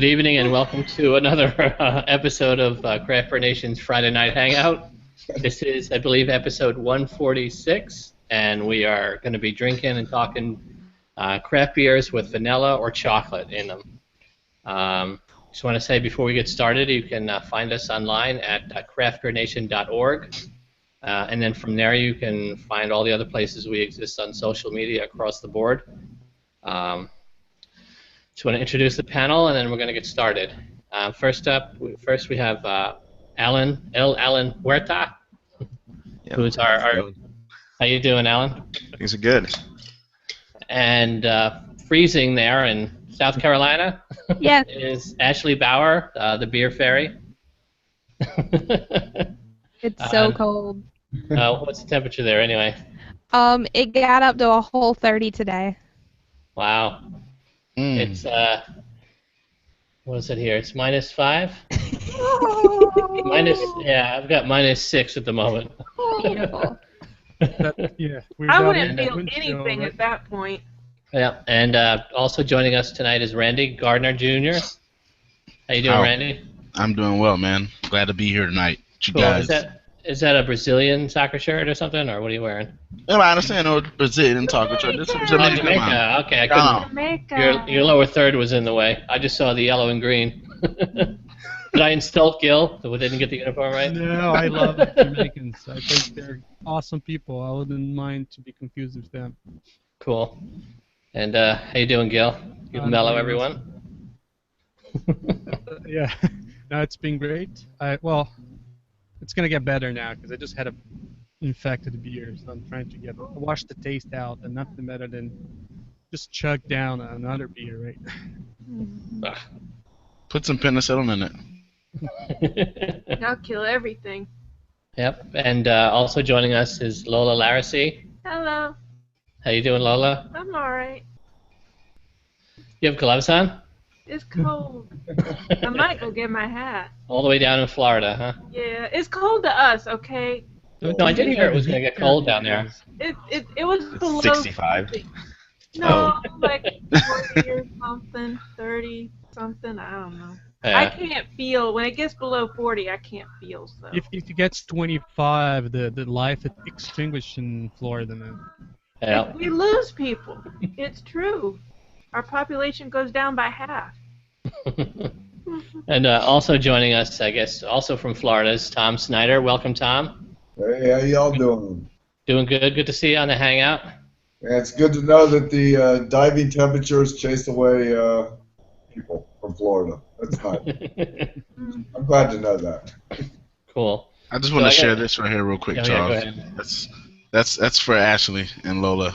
Good evening and welcome to another episode of Craft Beer Nation's Friday Night Hangout. This is, I believe, episode 146, and we are going to be drinking and talking craft beers with vanilla or chocolate in them. Just want to say before we get started, you can find us online at craftbeernation.org, and then from there you can find all the other places we exist on social media across the board. Just want to introduce the panel, and then we're going to get started. First we have Alan Huerta, Yep. who's our. How you doing, Alan? Things are good. And freezing there in South Carolina. Yes. Is Ashley Bauer, the beer fairy. It's so cold. What's the temperature there anyway? It got up to a whole 30 today. Wow. It's what is it here? It's -5. I've got -6 at the moment. Beautiful. I wouldn't feel anything at that point. Yeah, and also joining us tonight is Randy Gardner Jr. How you doing, Randy? I'm doing well, man. Glad to be here tonight. You Cool. guys. Is that a Brazilian soccer shirt or something, or what are you wearing? Yeah, I understand. No Brazilian talking shirt. This is Jamaica. Jamaica. Okay, I couldn't. Jamaica. Your lower third was in the way. I just saw the yellow and green. Did I insult Gil? So we didn't get the uniform right? No, I love Jamaicans. I think they're awesome people. I wouldn't mind to be confused with them. Cool. And how you doing, Gil? You mellow everyone? Yeah, no, it's been great. It's gonna get better now because I just had a infected beer, so I'm trying to wash the taste out, and nothing better than just chug down another beer, right? Put some penicillin in it. I'll kill everything. Yep. And also joining us is Lola Laracy. Hello. How you doing, Lola? I'm alright. You have gloves on? It's cold. I might go get my hat. All the way down in Florida, huh? Yeah, it's cold to us, okay? No, I did hear it was going to get cold down there. It was below 65. No, like 40 or something, 30 something, I don't know. I can't feel, when it gets below 40, I can't feel, so. If it gets 25, the life is extinguished in Florida, man. Yeah. We lose people. It's true. Our population goes down by half. And also joining us, I guess, also from Florida is Tom Snyder. Welcome, Tom. Hey, how y'all doing? Doing good. Good to see you on the Hangout. Yeah, it's good to know that the diving temperatures chased away people from Florida. That's nice. I'm glad to know that. Cool. I just want to share this right here real quick, Yeah, Charles. go ahead. That's for Ashley and Lola.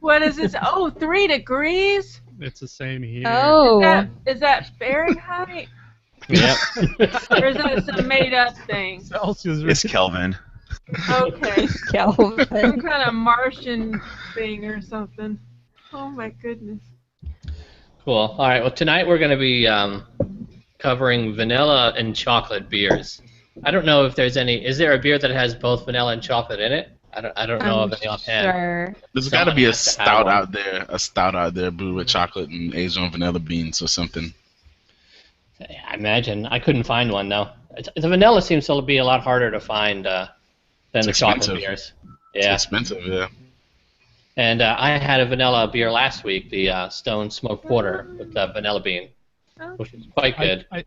What is this? Oh, 3 degrees? It's the same here. Oh. Is that Fahrenheit? Yep. Or is that some made-up thing? Celsius. It's Kelvin. Okay. Calvin. Some kind of Martian thing or something. Oh my goodness. Cool. All right. Well, tonight we're going to be covering vanilla and chocolate beers. I don't know if there's any. Is there a beer that has both vanilla and chocolate in it? I don't know of any offhand. Sure. There's got to be a has to have stout one. out there brewed with chocolate and aged on vanilla beans or something. I imagine. I couldn't find one though. The vanilla seems to be a lot harder to find than the chocolate expensive. beers. It's Yeah. expensive, yeah. And I had a vanilla beer last week, the Stone Smoked Porter with vanilla bean, which is quite good. I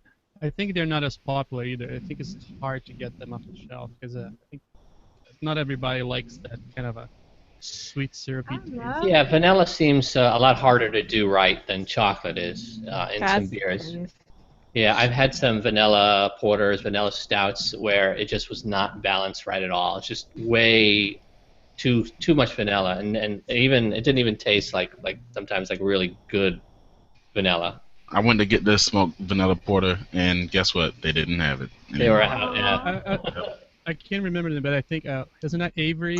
think they're not as popular either. I think it's hard to get them off the shelf because I think not everybody likes that kind of a sweet syrupy taste. Yeah, vanilla seems a lot harder to do right than chocolate is in some beers. Nice. Yeah, I've had some vanilla porters, vanilla stouts where it just was not balanced right at all. It's just way too much vanilla, and even it didn't even taste like sometimes like really good vanilla. I went to get this smoked vanilla porter, and guess what? They didn't have it. They were out. Yeah. I can't remember them, but I think isn't that Avery?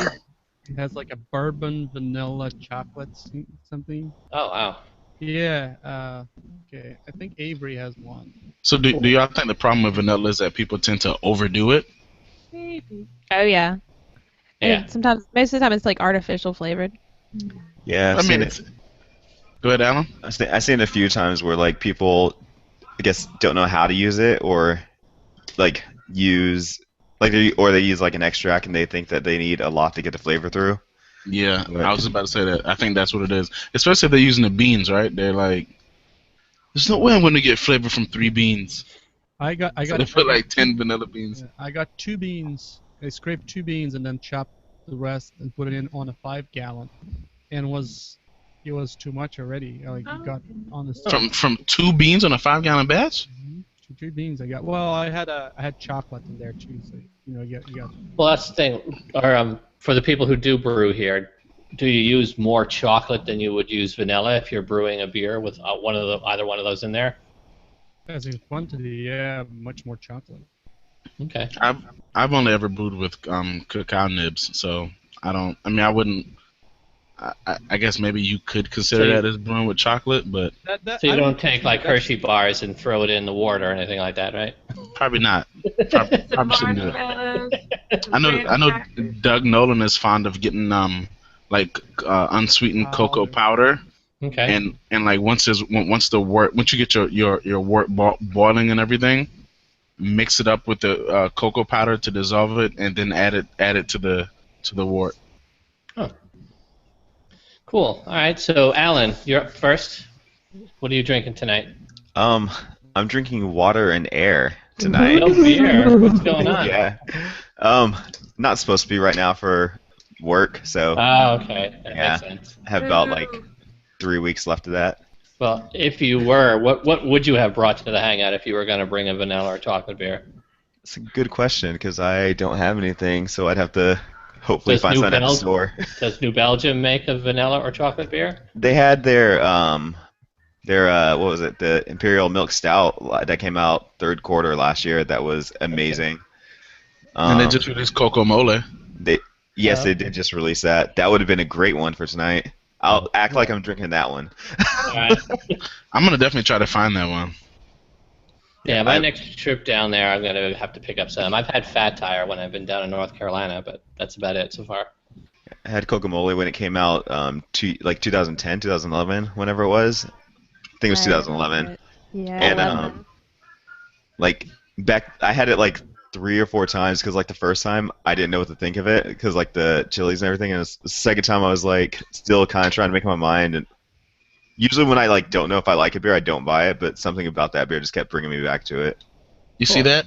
It has like a bourbon vanilla chocolate something. Oh wow. Yeah. Okay. I think Avery has one. So do y'all think the problem with vanilla is that people tend to overdo it? Maybe. Oh, yeah. Yeah. And sometimes, most of the time, it's like artificial flavored. Yeah, I mean, Go ahead, Alan. I've seen it a few times where like people, I guess, don't know how to use it, or like use or they use like an extract and they think that they need a lot to get the flavor through. Yeah, But- I was about to say that. I think that's what it is. Especially if they're using the beans, right? They're like, there's no way I'm going to get flavor from 3 beans. I got So they put like 10 vanilla beans. Yeah, I got 2 beans. I scraped 2 beans and then chopped the rest and put it in on a 5-gallon, and it was too much already. Like it got on the stove. From 2 beans on a 5-gallon batch? 2-3 beans I got. Well, I had chocolate in there too, so you got. Well, that's the thing. Or for the people who do brew here, do you use more chocolate than you would use vanilla if you're brewing a beer with either one of those in there? As in quantity, yeah, much more chocolate. Okay. I've only ever brewed with cacao nibs, so I wouldn't. I guess maybe you could consider that as brewing with chocolate, but So you don't take like Hershey bars and throw it in the water or anything like that, right? probably not. Probably shouldn't do it. I know Doug Nolan is fond of getting unsweetened cocoa powder, Okay. and like once you get your wort boiling and everything, mix it up with the cocoa powder to dissolve it, and then add it to the wort. Oh. Cool. All right. So Alan, you're up first. What are you drinking tonight? I'm drinking water and air tonight. No beer. What's going on? Yeah. Not supposed to be right now for work, so Oh, okay. That Yeah. makes sense. I have about like 3 weeks left of that. Well, if you were, what would you have brought to the hangout if you were going to bring a vanilla or chocolate beer? It's a good question because I don't have anything, so I'd have to hopefully Does find New something at the Bel- store. Does New Belgium make a vanilla or chocolate beer? They had their what was it? The Imperial Milk Stout that came out third quarter last year. That was amazing. And they just released Coco Mole. Yes, they did just release that. That would have been a great one for tonight. I'll act like I'm drinking that one. All right. I'm gonna definitely try to find that one. Yeah, my next trip down there, I'm going to have to pick up some. I've had Fat Tire when I've been down in North Carolina, but that's about it so far. I had Coco Mole when it came out, 2010, 2011, whenever it was. I think it was 2011. Yeah. And like I had it like 3 or 4 times because like the first time I didn't know what to think of it because like the chilies and everything, and the second time I was like still kind of trying to make up my mind. And usually when I like don't know if I like a beer, I don't buy it, but something about that beer just kept bringing me back to it. You see that?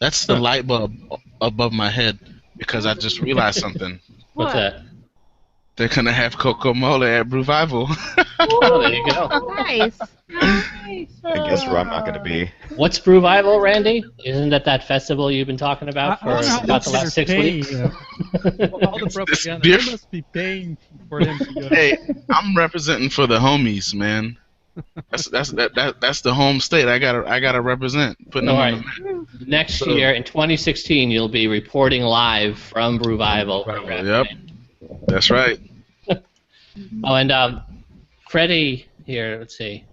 That's the light bulb above my head because I just realized something. What's that? They're gonna have Coco Mole at Revival. Oh, there you go. Nice. Nice. I guess where I'm not going to be. What's Brewvival, Randy? Isn't that festival you've been talking about I for wonder how about much the last they're 6 paying, weeks? All the propaganda. beer- They must be paying for him to go. Hey, I'm representing for the homies, man. That's the home state. I gotta represent. Putting them All on right. the map. Next year, in 2016, you'll be reporting live from Brewvival. Yep. That's right. Oh, and Freddie here, let's see.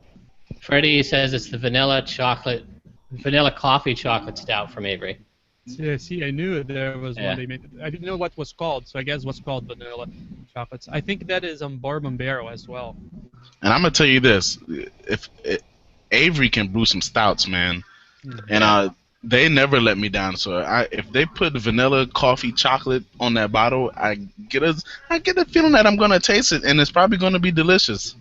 Freddie says it's the vanilla coffee chocolate stout from Avery. Yeah, see, I knew there was Yeah. one they made. I didn't know what was called, so I guess what's called vanilla chocolates. I think that is Bourbon Barrel as well. And I'm gonna tell you this: Avery can brew some stouts, man. And they never let me down. So if they put vanilla coffee chocolate on that bottle, I get a feeling that I'm gonna taste it, and it's probably gonna be delicious.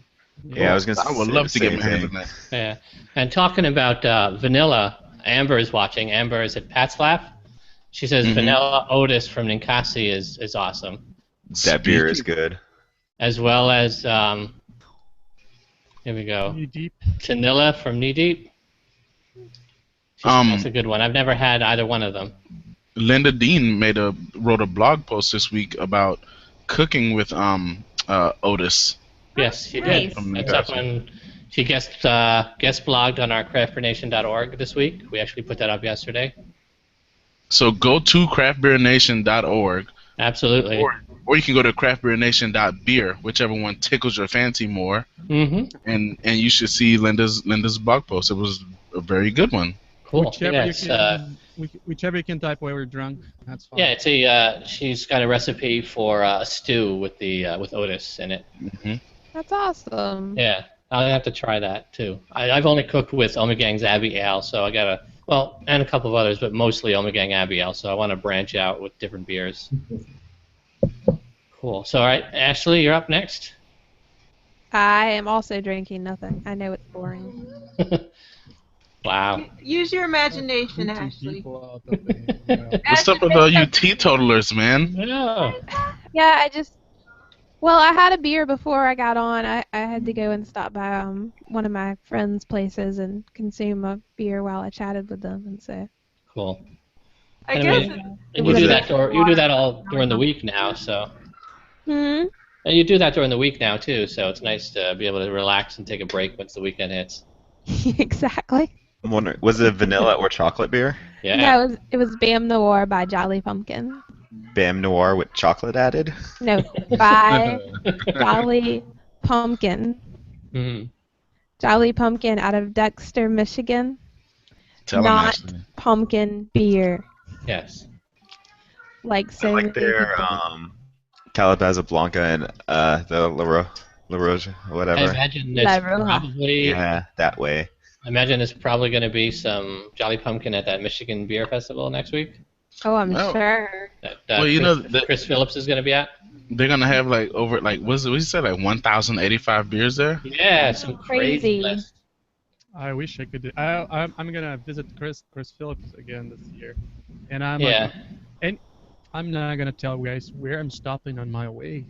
Yeah, I was going to say I would love to the get my same hands on thing. that. Yeah. And talking about vanilla, Amber is watching. Amber is at Pat's Laugh. She says vanilla Otis from Ninkasi is awesome, That beer is good. as well as here we go, Knee deep. Tanilla from Knee Deep. That's a good one. I've never had either one of them. Linda Dean wrote a blog post this week about cooking with Otis. Yes, she Nice. did. That's up on. She guest blogged on our craftbeernation.org this week. We actually put that up yesterday. So go to craftbeernation.org, Absolutely. or you can go to craftbeernation.beer, whichever one tickles your fancy more. Mm-hmm. And you should see Linda's blog post. It was a very good one. Cool. Whichever, Yes, whichever you can type while we're drunk, that's fine. yeah, it's she's got a recipe for a stew with Otis in it. Mm-hmm. That's awesome. Yeah. I'll have to try that too. I've only cooked with Omegang's Abbey Ale, so I gotta, well, and a couple of others, but mostly Omegang Abbey Ale, so I want to branch out with different beers. Cool. So, all right, Ashley, you're up next. I am also drinking nothing. I know it's boring. Wow. Use your imagination, Recruiting Ashley. people out of the Hangout. What's up with all you teetotalers, man? Yeah. Yeah, well, I had a beer before I got on. I had to go and stop by one of my friends' places and consume a beer while I chatted with them, and so. Cool. I And guess you do that all during the week now, so. Hmm. And you do that during the week now too, so it's nice to be able to relax and take a break once the weekend hits. Exactly. I'm wondering, was it vanilla or chocolate beer? Yeah. No, it was Bam Noir by Jolly Pumpkin. Bam Noir with chocolate added? No, by Jolly Pumpkin. Hmm. Jolly Pumpkin out of Dexter, Michigan. Tell him, Not Ashley. pumpkin beer. Yes. Like so I many like their people. Calabaza Blanca and the La Roche, I whatever. imagine La there's Roja. probably. Yeah, that way. I imagine there's probably going to be some Jolly Pumpkin at that Michigan Beer Festival next week. Oh, I'm Well, sure. That Well, you know, Chris Phillips is going to be at. they're gonna have like over like what you said, like 1,085 beers there. Yeah, some crazy Crazy. list. I wish I could do. I'm gonna visit Chris Phillips again this year, and Yeah. I'm not gonna tell you guys where I'm stopping on my way.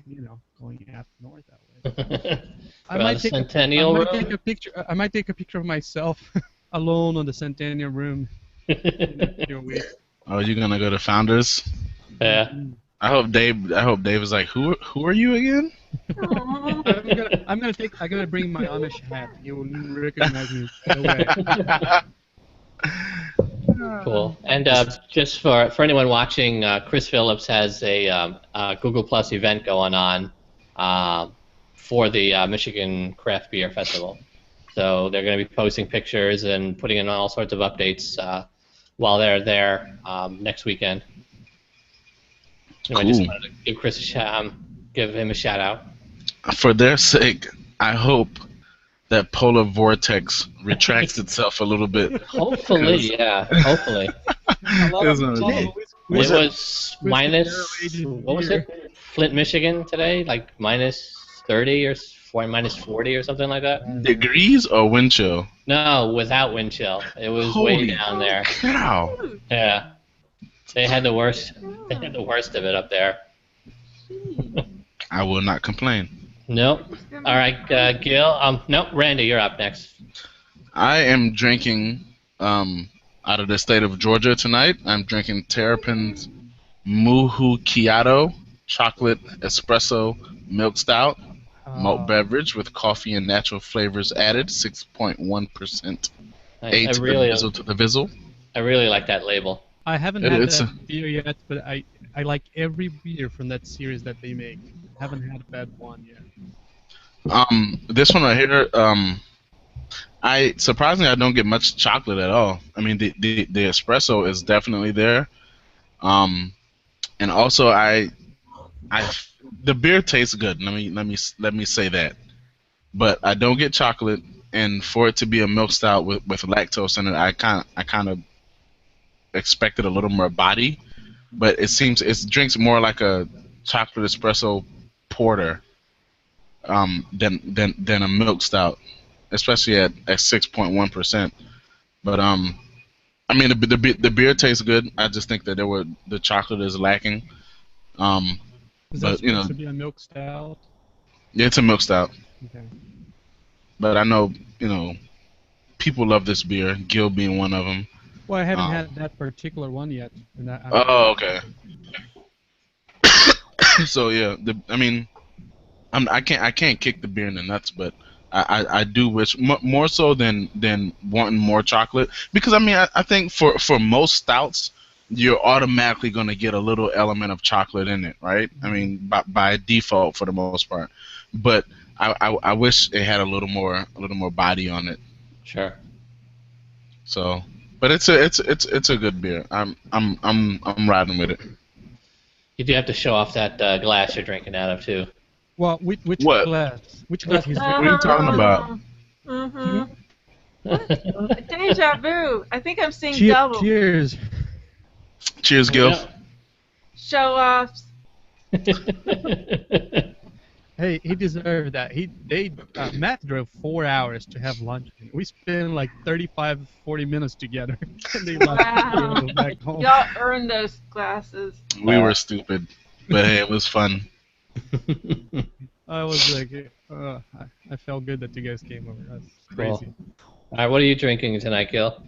Going up north that way. I Around might the take Centennial Room. take a picture. I might take a picture of myself alone on the Centennial Room. In a week. Oh, you're gonna go to Founders? Yeah. I hope Dave is like, who are you again? I'm gonna bring my Amish hat. You will recognize me right away. Cool. And just for anyone watching, Chris Phillips has a Google Plus event going on for the Michigan Craft Beer Festival. So they're going to be posting pictures and putting in all sorts of updates while they're there next weekend. I just wanted to give him a shout out. For their sake, I hope that Polar Vortex retracts itself a little bit. Hopefully, yeah. Hopefully. It was minus, what was it? Flint, Michigan today? Like minus 30 or minus 40 or something like that? Degrees or wind chill? No, without wind chill. It was Holy way down there. cow. Yeah. They had the worst of it up there. I will not complain. Nope. All right, Gil. Nope. Randy, you're up next. I am drinking out of the state of Georgia tonight. I'm drinking Terrapin's Muhu Kiato chocolate espresso milk stout malt beverage with coffee and natural flavors added, 6.1%. A to the Vizzle. I really like that label. I haven't had that beer yet, but I like every beer from that series that they make. Haven't had a bad one yet. This one right here, I don't get much chocolate at all. I mean, the espresso is definitely there, and also the beer tastes good. Let me say that, but I don't get chocolate, and for it to be a milk stout with lactose in it, I kind of expected a little more body, but it drinks more like a chocolate espresso porter than a milk stout, especially at 6.1%. But I mean the beer tastes good. I just think that the chocolate is lacking. Is that supposed to be a milk stout? Yeah, it's a milk stout. Okay. But I know people love this beer. Gil being one of them. Well, I haven't had that particular one yet. Okay. So yeah, I can't kick the beer in the nuts, but I do wish more so than wanting more chocolate, because I think for most stouts you're automatically going to get a little element of chocolate in it, right? I mean by default for the most part, but I wish it had a little more body on it. Sure. So, but it's a good beer. I'm riding with it. You do have to show off that glass you're drinking out of too. Well, which What? glass? Which glass is What are you talking about? Mm-hmm. Deja vu. I think I'm seeing Cheers. double. Cheers. Cheers, Gil. Show offs. Hey, he deserved that. Matt drove 4 hours to have lunch. We spent like 35, 40 minutes together. And they left Wow. to go back home. Y'all earned those glasses. We were stupid, but hey, it was fun. I was like, I felt good that you guys came over. That's crazy. Cool. All right, what are you drinking tonight, Gil?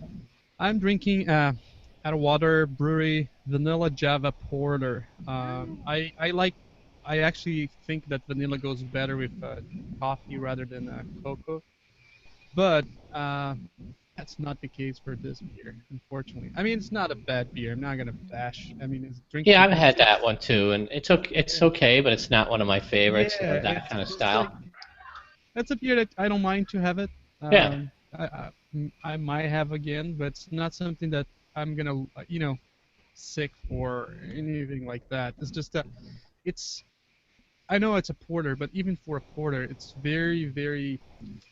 I'm drinking out of Water Brewery Vanilla Java Porter. I actually think that vanilla goes better with coffee rather than cocoa, but that's not the case for this beer, unfortunately. I mean, it's not a bad beer. I'm not gonna bash. I mean, it's drinking. Yeah, I've had that one too, and it's okay, but it's not one of my favorites of that kind of style. That's a beer that I don't mind to have it. Yeah. I might have again, but it's not something that I'm gonna, sick for anything like that. It's just that I know it's a porter, but even for a porter, it's very, very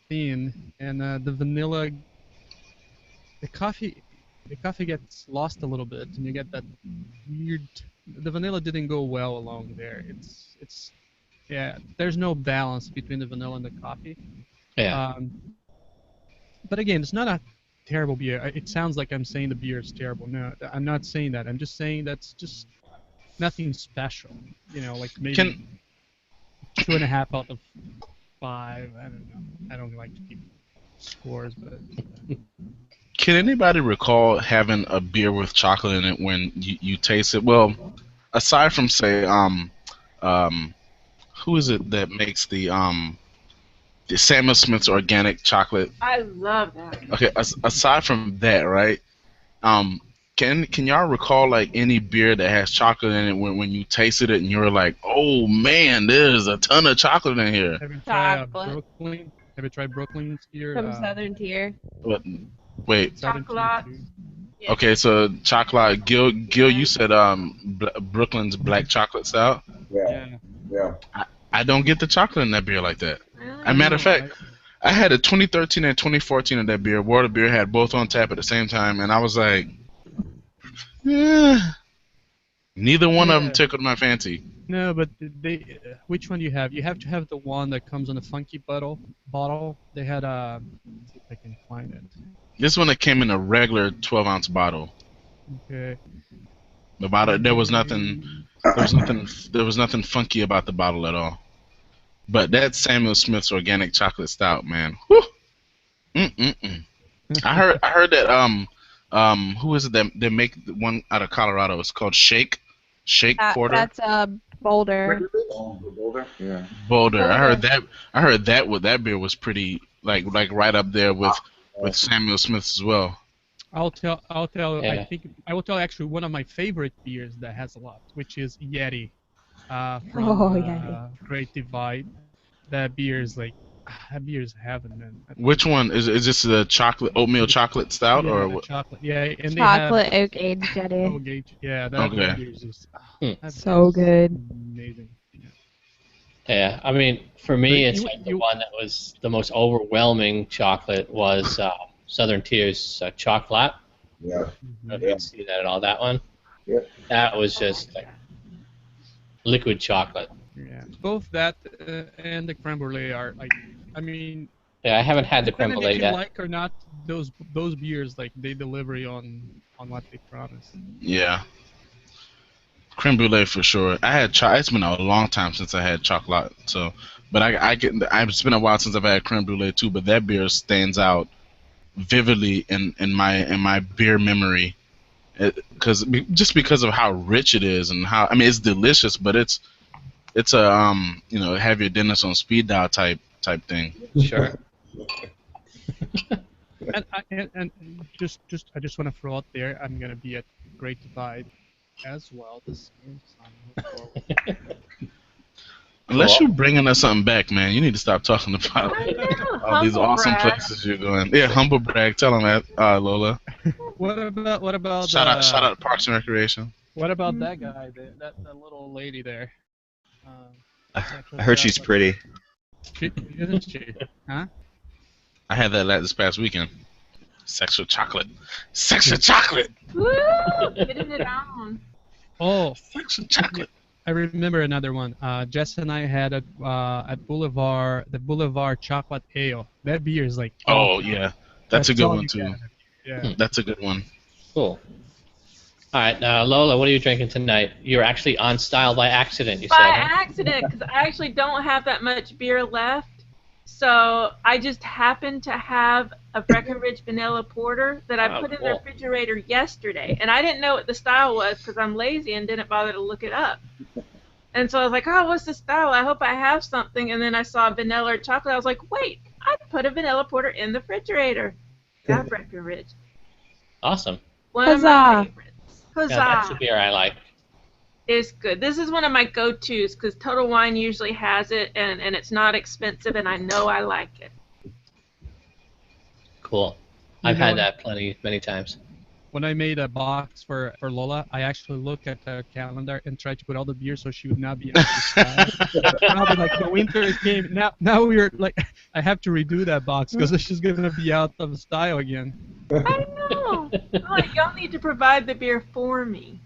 thin, and the vanilla, the coffee gets lost a little bit, and you get that weird. The vanilla didn't go well along there. Yeah. There's no balance between the vanilla and the coffee. Yeah. But again, it's not a terrible beer. It sounds like I'm saying the beer is terrible. No, I'm not saying that. I'm just saying that's just nothing special. Like maybe 2.5 out of 5. I don't know. I don't like to keep scores, but. Can anybody recall having a beer with chocolate in it when you taste it? Well, aside from say, who is it that makes the Samuel Smith's organic chocolate? I love that. Okay, aside from that, right? Can y'all recall like any beer that has chocolate in it when you tasted it and you were like, oh man, there's a ton of chocolate in here? Have you tried Chocolate. Brooklyn? Have you tried Brooklyn's beer? From Southern Tier. Wait. Southern Tier Chocolate. too? Yeah. Okay, so chocolate. Gil, you said Brooklyn's black chocolate stout. Yeah. I don't get the chocolate in that beer like that. Really? As a matter of fact, I had a 2013 and 2014 of that beer. Water beer had both on tap at the same time, and I was like, neither one of them tickled my fancy. No, but which one do you have? You have to have the one that comes in a funky bottle. They had let's see if I can find it. This one that came in a regular 12-ounce bottle. Okay. The bottle, there was nothing funky about the bottle at all. But that Samuel Smith's organic chocolate stout, man. Whew. I heard that who is it that they make one out of Colorado? It's called Shake Porter. That's Boulder. Boulder? Yeah. Boulder. I heard that beer was pretty like right up there with Samuel Smith's as well. I'll tell. Yeah. I think I will tell actually one of my favorite beers that has a lot, which is Yeti. From Yeti. Great Divide. That beer is heaven, man. Which one is this? The oatmeal chocolate stout or what? Chocolate? Yeah, and Chocolate oak aged they Yeti. have gauge. Yeah, that Okay. beer is just So good. amazing. Yeah, I mean, for me, But it's like the one that was the most overwhelming chocolate was Southern Tier's chocolate. Yeah. I don't know if you can see that at all. That one. Yeah. That was just like liquid chocolate. Yeah, both that and the creme brulee are like, I mean. Yeah, I haven't had the creme Depending brulee if you yet. like or not, those beers like they deliver on what they promise. Yeah. Creme brulee for sure. I had it's been a long time since I had chocolate, so but it's been a while since I've had creme brulee too. But that beer stands out vividly in my beer memory, just because of how rich it is and how it's delicious, but it's a have your dinners on speed dial type thing. Sure. and just I just want to throw out there, I'm gonna be at Great Divide as well this year. So I'm looking forward. Unless you're bringing us something back, man, you need to stop talking about all these awesome places you're going. Yeah, humble brag. Tell them that, Lola. What about shout out Parks and Recreation. What about that guy, that little lady there? I heard she's pretty. Isn't she? Huh? I had that this past weekend. Sexual chocolate. Sexual chocolate. Woo! Getting it on. Oh, Sexual chocolate. I remember another one. Jess and I had at Boulevard the Boulevard Chocolate Ale. That beer is like Oh yeah, that's a good all one you too. get. Yeah. That's a good one. Cool. All right, Lola, what are you drinking tonight? You're actually on style by accident, you By said. Huh? accident, because I actually don't have that much beer left. So I just happened to have a Breckenridge Vanilla Porter that I put in the refrigerator yesterday. And I didn't know what the style was because I'm lazy and didn't bother to look it up. And so I was like, oh, what's the style? I hope I have something. And then I saw vanilla or chocolate. I was like, wait, I put a Vanilla Porter in the refrigerator. Got Breckenridge. Awesome. One of my favorites. Huzzah. Yeah, that's a beer I like. It's good. This is one of my go-tos because Total Wine usually has it, and it's not expensive, and I know I like it. Cool. I've had that many times. When I made a box for Lola, I actually looked at the calendar and tried to put all the beers so she would not be out of style. Now that like the winter came, now we're like, I have to redo that box because she's gonna be out of style again. I know. I'm like, y'all need to provide the beer for me.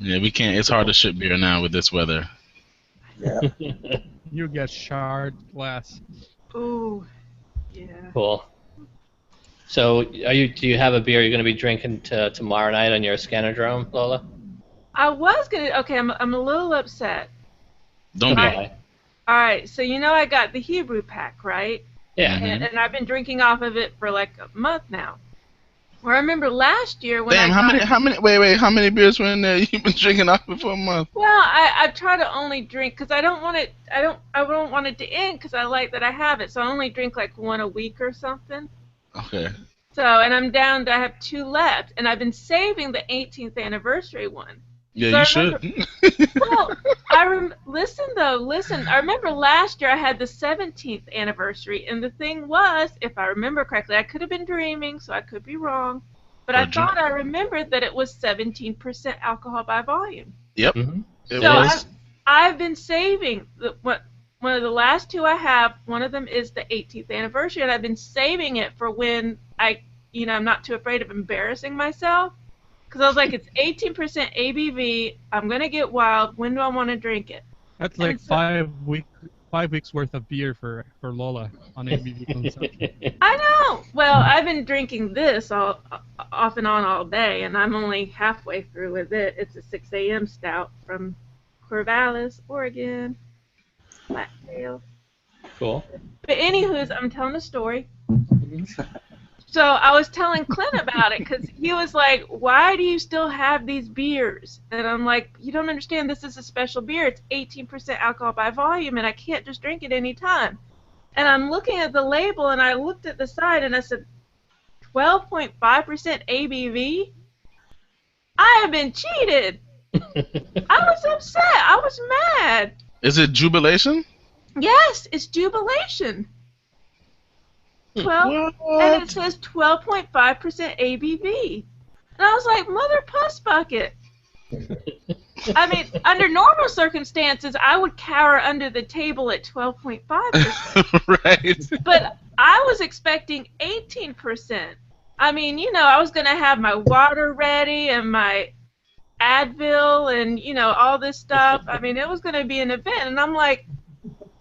Yeah, we can't. It's hard to ship beer now with this weather. Yeah. You get shard glass. Ooh, yeah. Cool. So, do you have a beer you're going to be drinking tomorrow night on your Scanodrome, Lola? I was gonna. Okay, I'm a little upset. Don't be. Why? All right, so you know I got the Hebrew pack, right? Yeah. And I've been drinking off of it for like a month now. Well, I remember last year when Damn, how many beers were in there you've been drinking off for a month? Well, I try to only drink because I don't want it. I don't want it to end because I like that I have it. So I only drink like one a week or something. Okay. So and I'm down to I have 2 left, and I've been saving the 18th anniversary one. Yeah, So you I remember- should. Well, listen. I remember last year I had the 17th anniversary, and the thing was, if I remember correctly, I could have been dreaming, so I could be wrong, but I thought I remembered that it was 17% alcohol by volume. Yep. Mm-hmm. It So was. I've been saving one of the last 2 I have. One of them is the 18th anniversary, and I've been saving it for when I'm not too afraid of embarrassing myself. Because I was like, it's 18% ABV. I'm gonna get wild. When do I want to drink it? That's like 5 weeks worth of beer for Lola on ABV consumption. I know. Well, I've been drinking this off and on all day, and I'm only halfway through with it. It's a 6 a.m. stout from Corvallis, Oregon. Flat tail. Cool. But anywho's, I'm telling a story. So I was telling Clint about it because he was like, why do you still have these beers? And I'm like, you don't understand. This is a special beer. It's 18% alcohol by volume, and I can't just drink it any time. And I'm looking at the label, and I looked at the side, and I said, 12.5% ABV? I have been cheated. I was upset. I was mad. Is it Jubilation? Yes, it's Jubilation. 12, and it says 12.5% ABV. And I was like, mother puss bucket. I mean, under normal circumstances, I would cower under the table at 12.5%. Right. But I was expecting 18%. I mean, I was going to have my water ready and my Advil and, all this stuff. I mean, it was going to be an event. And I'm like,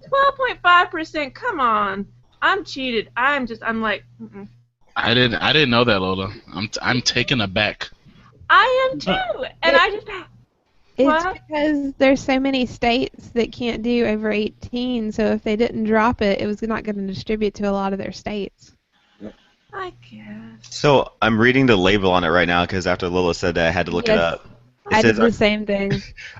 12.5%, come on. I'm cheated. I'm like, mm-mm. I didn't know that, Lola. I'm taken aback. I am too, and I just. It's What? because there's so many states that can't do over 18, so if they didn't drop it, it was not going to distribute to a lot of their states. I guess. So I'm reading the label on it right now because after Lola said that, I had to look it Yes. up. It I did says the same thing.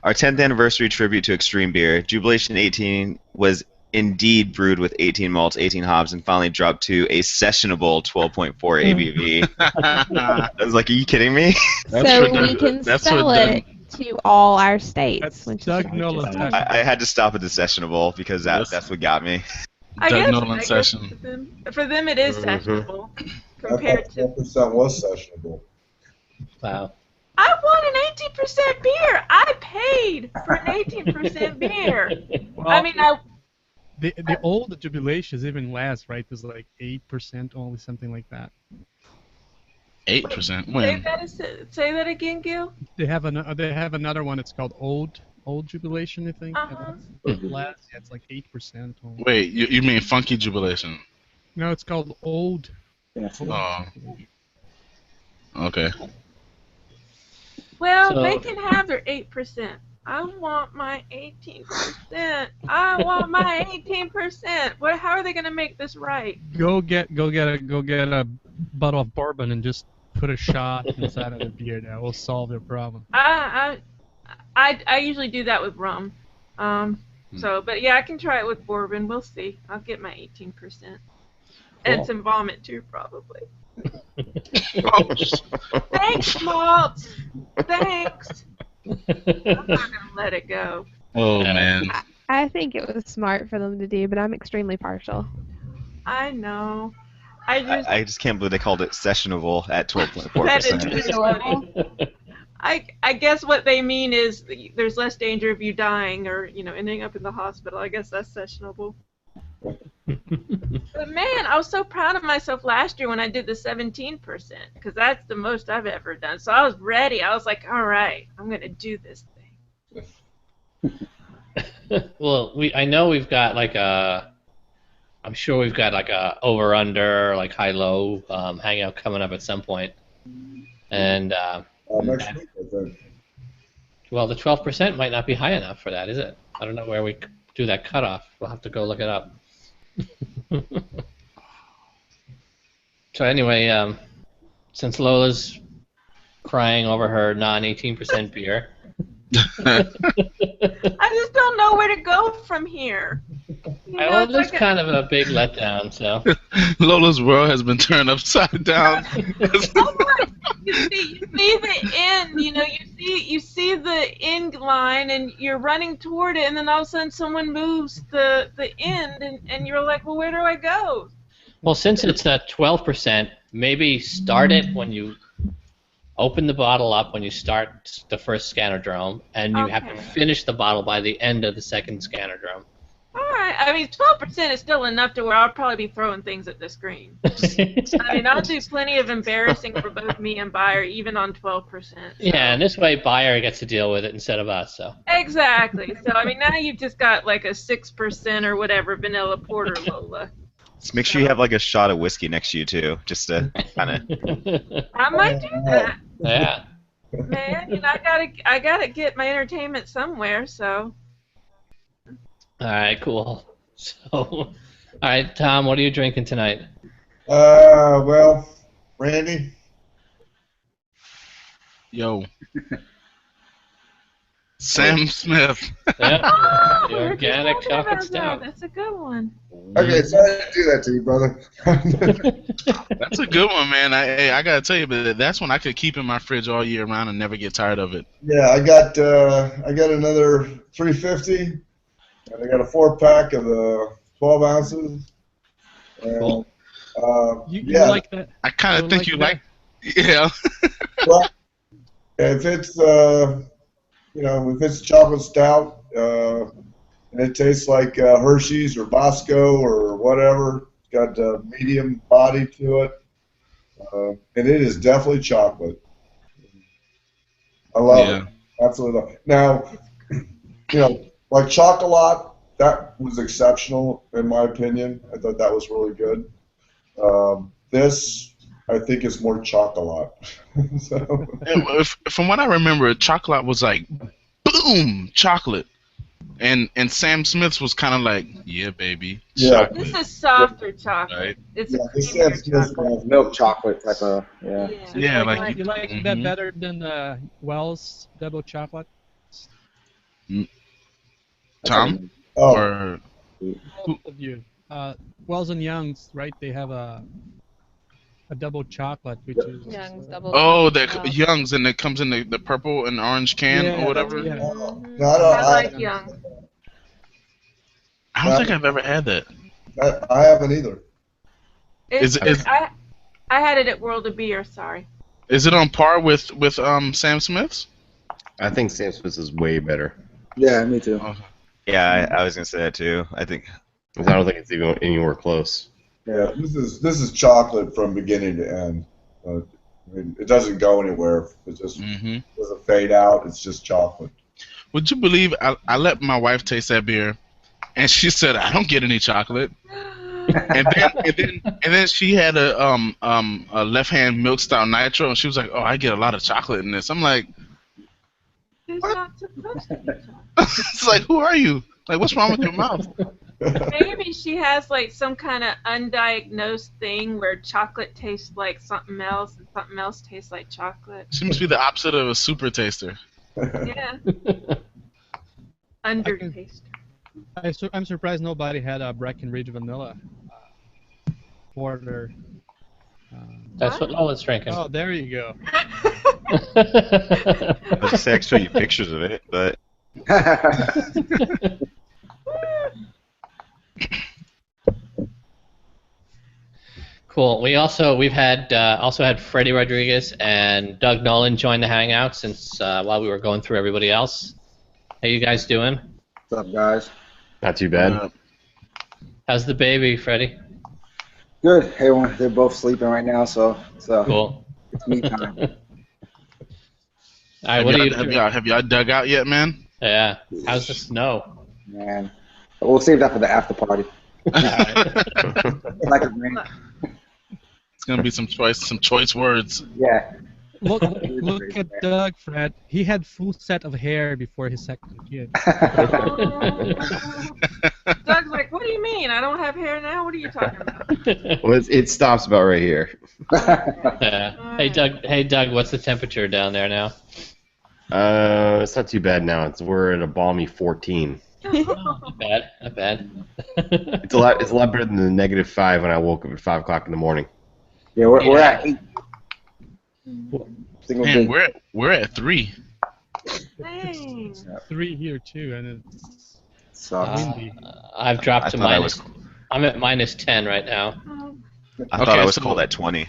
our 10th anniversary tribute to extreme beer. Jubilation 18 was indeed brewed with 18 malts, 18 hops, and finally dropped to a sessionable 12.4 ABV. I was like, are you kidding me? So we can sell it to all our states. That's Which Doug is Nolan's interesting. session. I had to stop at the sessionable because that's what got me. I Doug guess, Nolan I session. guess for them it is sessionable compared to. 12% was sessionable. Wow. I want an 18% beer. I paid for an 18% beer. Well, I mean, The old jubilation is even less, right? There's like 8% only, something like that. 8%. Say When? say that again, Gil. They have another one. It's called old jubilation, I think. Uh-huh. And less, yeah, it's like 8% only. Wait, you mean Funky Jubilation? No, it's called old. Yes. Oh. Okay. Well, So- they can have their 8%. I want my 18%. I want my 18%. How are they going to make this right? Go get a bottle of bourbon and just put a shot inside of the beer. That will solve your problem. I usually do that with rum. But yeah, I can try it with bourbon. We'll see. I'll get my 18%. And some vomit too, probably. Thanks, Malt. Thanks. I'm not gonna let it go. Oh man. I think it was smart for them to do, but I'm extremely partial. I know. I just can't believe they called it sessionable at That 12.4%. is funny. I guess what they mean is there's less danger of you dying or ending up in the hospital. I guess that's sessionable. But man, I was so proud of myself last year when I did the 17%, because that's the most I've ever done. So I was ready. I was like, all right, I'm gonna do this thing. Well, I know we've got like I'm sure we've got like a over under like high low hangout coming up at some point, and Next week, I think. well, the 12% might not be high enough for that, is it? I don't know where we do that cutoff. We'll have to go look it up. So anyway, since Lola's crying over her non-18% beer, I just don't know where to go from here. well, it is kind of a big letdown. So Lola's world has been turned upside down. You see the end. You see the end line, and you're running toward it, and then all of a sudden someone moves the end, and you're like, well, where do I go? well, since it's at 12%, maybe start it when you open the bottle up when you start the first scannerdrome, and you have to Okay. finish the bottle by the end of the second scannerdrome. All right. I mean, 12% is still enough to where I'll probably be throwing things at the screen. I mean, I'll do plenty of embarrassing for both me and buyer, even on 12%. So. Yeah, and this way buyer gets to deal with it instead of us. So Exactly. So, I mean, now you've just got like a 6% or whatever vanilla porter, Lola. Just make sure you have like a shot of whiskey next to you too, just to kind of. I might do that. yeah. Man, I gotta get my entertainment somewhere, so. All right, cool. So, all right, Tom, what are you drinking tonight? Well, Randy. Yo. Sam Smith. Yeah, Oh, the we were just organic talking chocolate about stout. that. That's a good one. Okay, sorry to do that to you, brother. That's a good one, man. I gotta tell you, but that's one I could keep in my fridge all year round and never get tired of it. Yeah, I got another 350, and I got a 4-pack of the 12 ounces. And, Cool. You yeah, like that? I kind You of think like you that? like. Yeah. well, if it's if it's chocolate stout, and it tastes like Hershey's or Bosco or whatever, it's got a medium body to it, and it is definitely chocolate. I love it. Absolutely love it. Now, like Chocolat, that was exceptional in my opinion. I thought that was really good. This, I think, is more Chocolat. So. From what I remember, chocolate was like, boom, chocolate. And Sam Smith's was kind of like, yeah, baby. Yeah. Chocolate. This is softer chocolate. Right. It's Yeah, a this creamier Sam Smith chocolate. Milk chocolate type of, yeah. Yeah, You like that Mhm. better than Wells double chocolate? Tom? Oh, Or Both of you. Wells and Young's, right? They have a double chocolate, which is Young's double. oh, the chocolate. Young's, and it comes in the purple and orange can Yeah, or whatever. yeah. Mhm. no, I don't. I like Young. I don't think I've ever had that. I haven't either. Is I had it at World of Beer. Sorry. is it on par with Sam Smith's? I think Sam Smith is way better. Yeah, me too. Yeah, I was gonna say that too. I think 'Cause I don't think it's even anywhere close. Yeah, this is chocolate from beginning to end. I mean, it doesn't go anywhere. It just doesn't fade out. It's just chocolate. Would you believe I let my wife taste that beer, and she said I don't get any chocolate. And then she had a left hand milk stout nitro, and she was like, "Oh, I get a lot of chocolate in this." I'm like, It's what? not supposed to be chocolate. It's like, who are you? Like, what's wrong with your mouth? Maybe she has like some kind of undiagnosed thing where chocolate tastes like something else and something else tastes like chocolate. Seems to be the opposite of a super taster. Yeah. Undertaster. I'm surprised nobody had a Breckenridge vanilla porter. That's what Nolan's drinking. Oh, there you go. I was just say I could show you pictures of it, but Cool. We've had Freddie Rodriguez and Doug Nolan join the Hangout since while we were going through everybody else. How you guys doing? What's up, guys? Not too bad. How's the baby, Freddie? Good. Everyone, they're both sleeping right now, so Cool. it's me time. All right, what do you have y'all dug out yet, man? Yeah. How's the snow? Man, we'll save that for the after party. Like a man. It's gonna be some choice words. Yeah. Look at Doug, Fred. He had full set of hair before his second kid. Doug's like, what do you mean? I don't have hair now? What are you talking about? Well, it stops about right here. Yeah. Hey Doug, what's the temperature down there now? It's not too bad now. We're at a balmy 14. Not bad. Not bad. It's a lot better than the -5 when I woke up at 5 o'clock in the morning. Yeah, we're at 8. Single Man, digit. we're at 3. Dang. 3 here too, and it's Sucks. windy. I've dropped I to thought I minus. I'm at -10 right now. I thought Okay, I was so- cold at 20.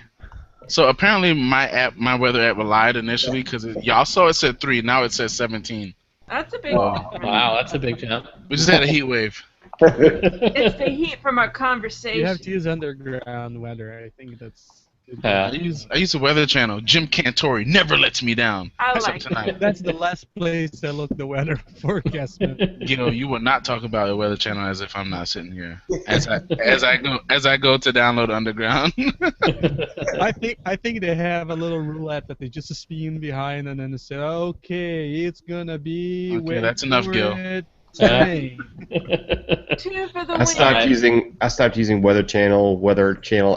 So apparently my weather app lied initially because y'all saw it said 3. Now it says 17. That's a big Oh. difference. Wow, that's a big jump. We just had a heat wave. It's the heat from our You conversation. have to use underground weather. I think that's. I use the Weather Channel. Jim Cantori never lets me down. I That's like up tonight. That's the last place I look the weather forecast. Man. You know, you will not talk about the Weather Channel as if I'm not sitting here. As I go to download Underground. I think they have a little roulette that they just spin behind and then they say, okay, it's gonna be. Okay, wait that's enough, for Gil. it, Yeah. Spain." 2 for the I win. stopped using Weather Channel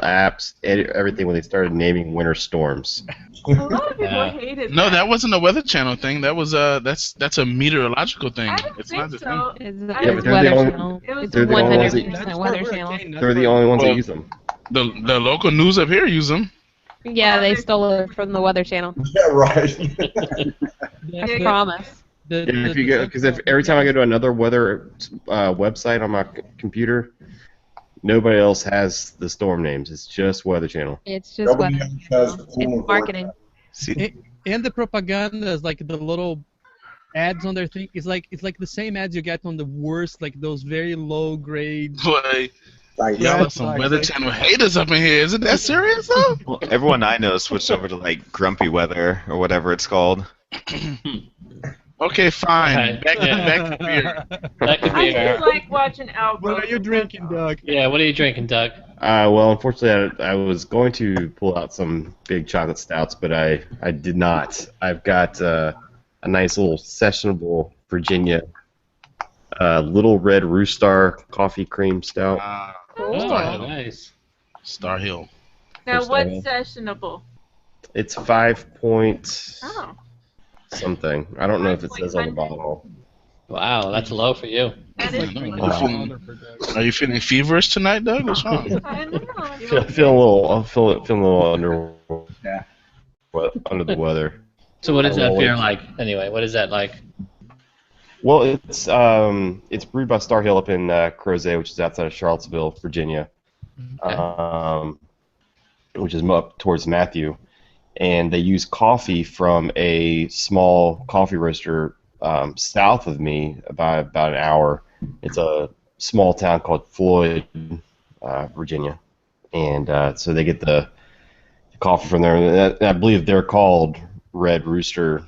apps, everything when they started naming winter storms. A lot of people Yeah. hated No, that wasn't a Weather Channel thing. That was that's a meteorological thing. I don't It's think not the so. It's, Yeah, it's but they're Weather the only- Channel. It was It's they're the only ones 100% that- Weather That's Channel. hurricane, They're the only ones Well- that use them. The local news up here use them. Yeah, they stole it from the Weather Channel. Yeah, right. That's I Yeah. promise. Yeah, because every time I go to another weather website on my computer, nobody else has the storm names. It's just Weather Channel. It's just Nobody Weather else has Channel. the full It's marketing. See, And the propaganda is like the little ads on their thing. It's like the same ads you get on the worst, like those very low grade. Boy, Like, y'all Yeah, are some like- Weather Channel haters up in here. Is it that serious though? well, everyone I know switched over to like Grumpy Weather or whatever it's called. Okay, fine. Okay, Back yeah. to beer. That could I be do our. like watching Al. What are you drinking, Doug? Yeah, what are you drinking, Doug? Well, unfortunately, I was going to pull out some big chocolate stouts, but I did not. I've got a nice little sessionable Virginia Little Red Rooster coffee cream stout. Oh, Star Hill. nice. Star Hill. Now, First what's level. sessionable? It's 5 point Oh. something. I don't know if it says on the 5.100. bottle. Wow, that's low for you. That is Wow. good. Are you feeling feverish tonight, Doug? What's wrong? I know. Feeling a little under. Yeah. Under the weather. So what is that Well, beer it's- like? Anyway, what is that like? Well, it's brewed by Star Hill up in Crozet, which is outside of Charlottesville, Virginia, which is up towards Matthew, and they use coffee from a small coffee roaster south of me by about an hour. It's a small town called Floyd, Virginia, and so they get the coffee from there. And I believe they're called Red Rooster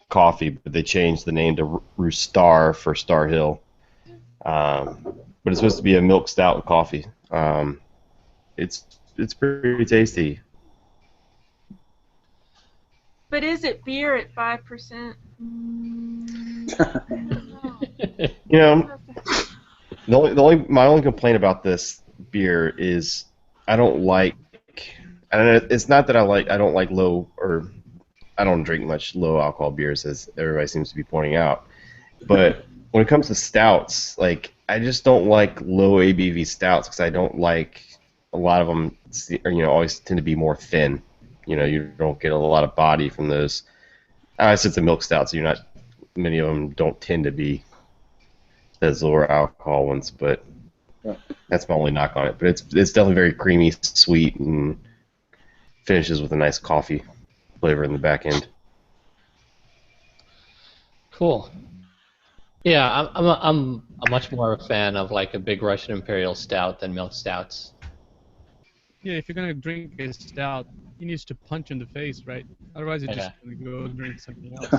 Coffee, but they changed the name to Roost Star for Star Hill. But it's supposed to be a milk stout coffee. It's pretty tasty. But is it beer at 5%? You know, my only complaint about this beer is I don't like. I don't know, it's not that I don't like low, or I don't drink much low alcohol beers, as everybody seems to be pointing out. But when it comes to stouts, like, I just don't like low ABV stouts because I don't like a lot of them. Always tend to be more thin. You don't get a lot of body from those. It's a milk stout, so many of them don't tend to be those lower alcohol ones. But that's my only knock on it. But it's definitely very creamy, sweet, and finishes with a nice coffee flavor in the back end. Cool. Yeah, I'm a much more a fan of like a Big Russian Imperial Stout than milk stouts. Yeah, if you're gonna drink a stout, he needs to punch in the face, right? Otherwise, you're Yeah. just gonna go drink something else.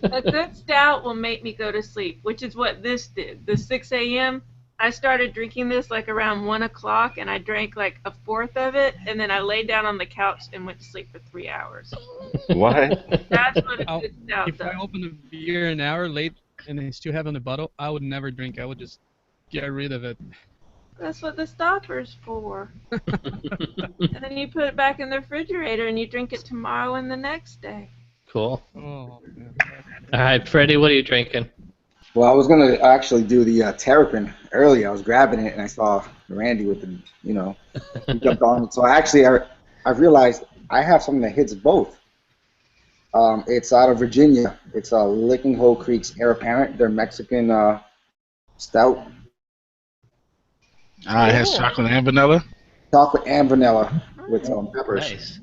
A good stout will make me go to sleep, which is what this did. The 6 a.m., I started drinking this like around 1 o'clock, and I drank like a fourth of it, and then I laid down on the couch and went to sleep for 3 hours. What? That's what a good stout If I does. open a beer an hour late and I still have it on the bottle, I would never drink. I would just get rid of it. That's what the stopper's for. And then you put it back in the refrigerator, and you drink it tomorrow and the next day. Cool. Oh, man. All right, Freddie, what are you drinking? Well, I was gonna actually do the Terrapin earlier. I was grabbing it and I saw Randy with the, he jumped on it. So I realized I have something that hits both. It's out of Virginia. It's Licking Hole Creek's Heir Apparent. They're Mexican stout, It has chocolate and vanilla. chocolate and vanilla with peppers. Nice.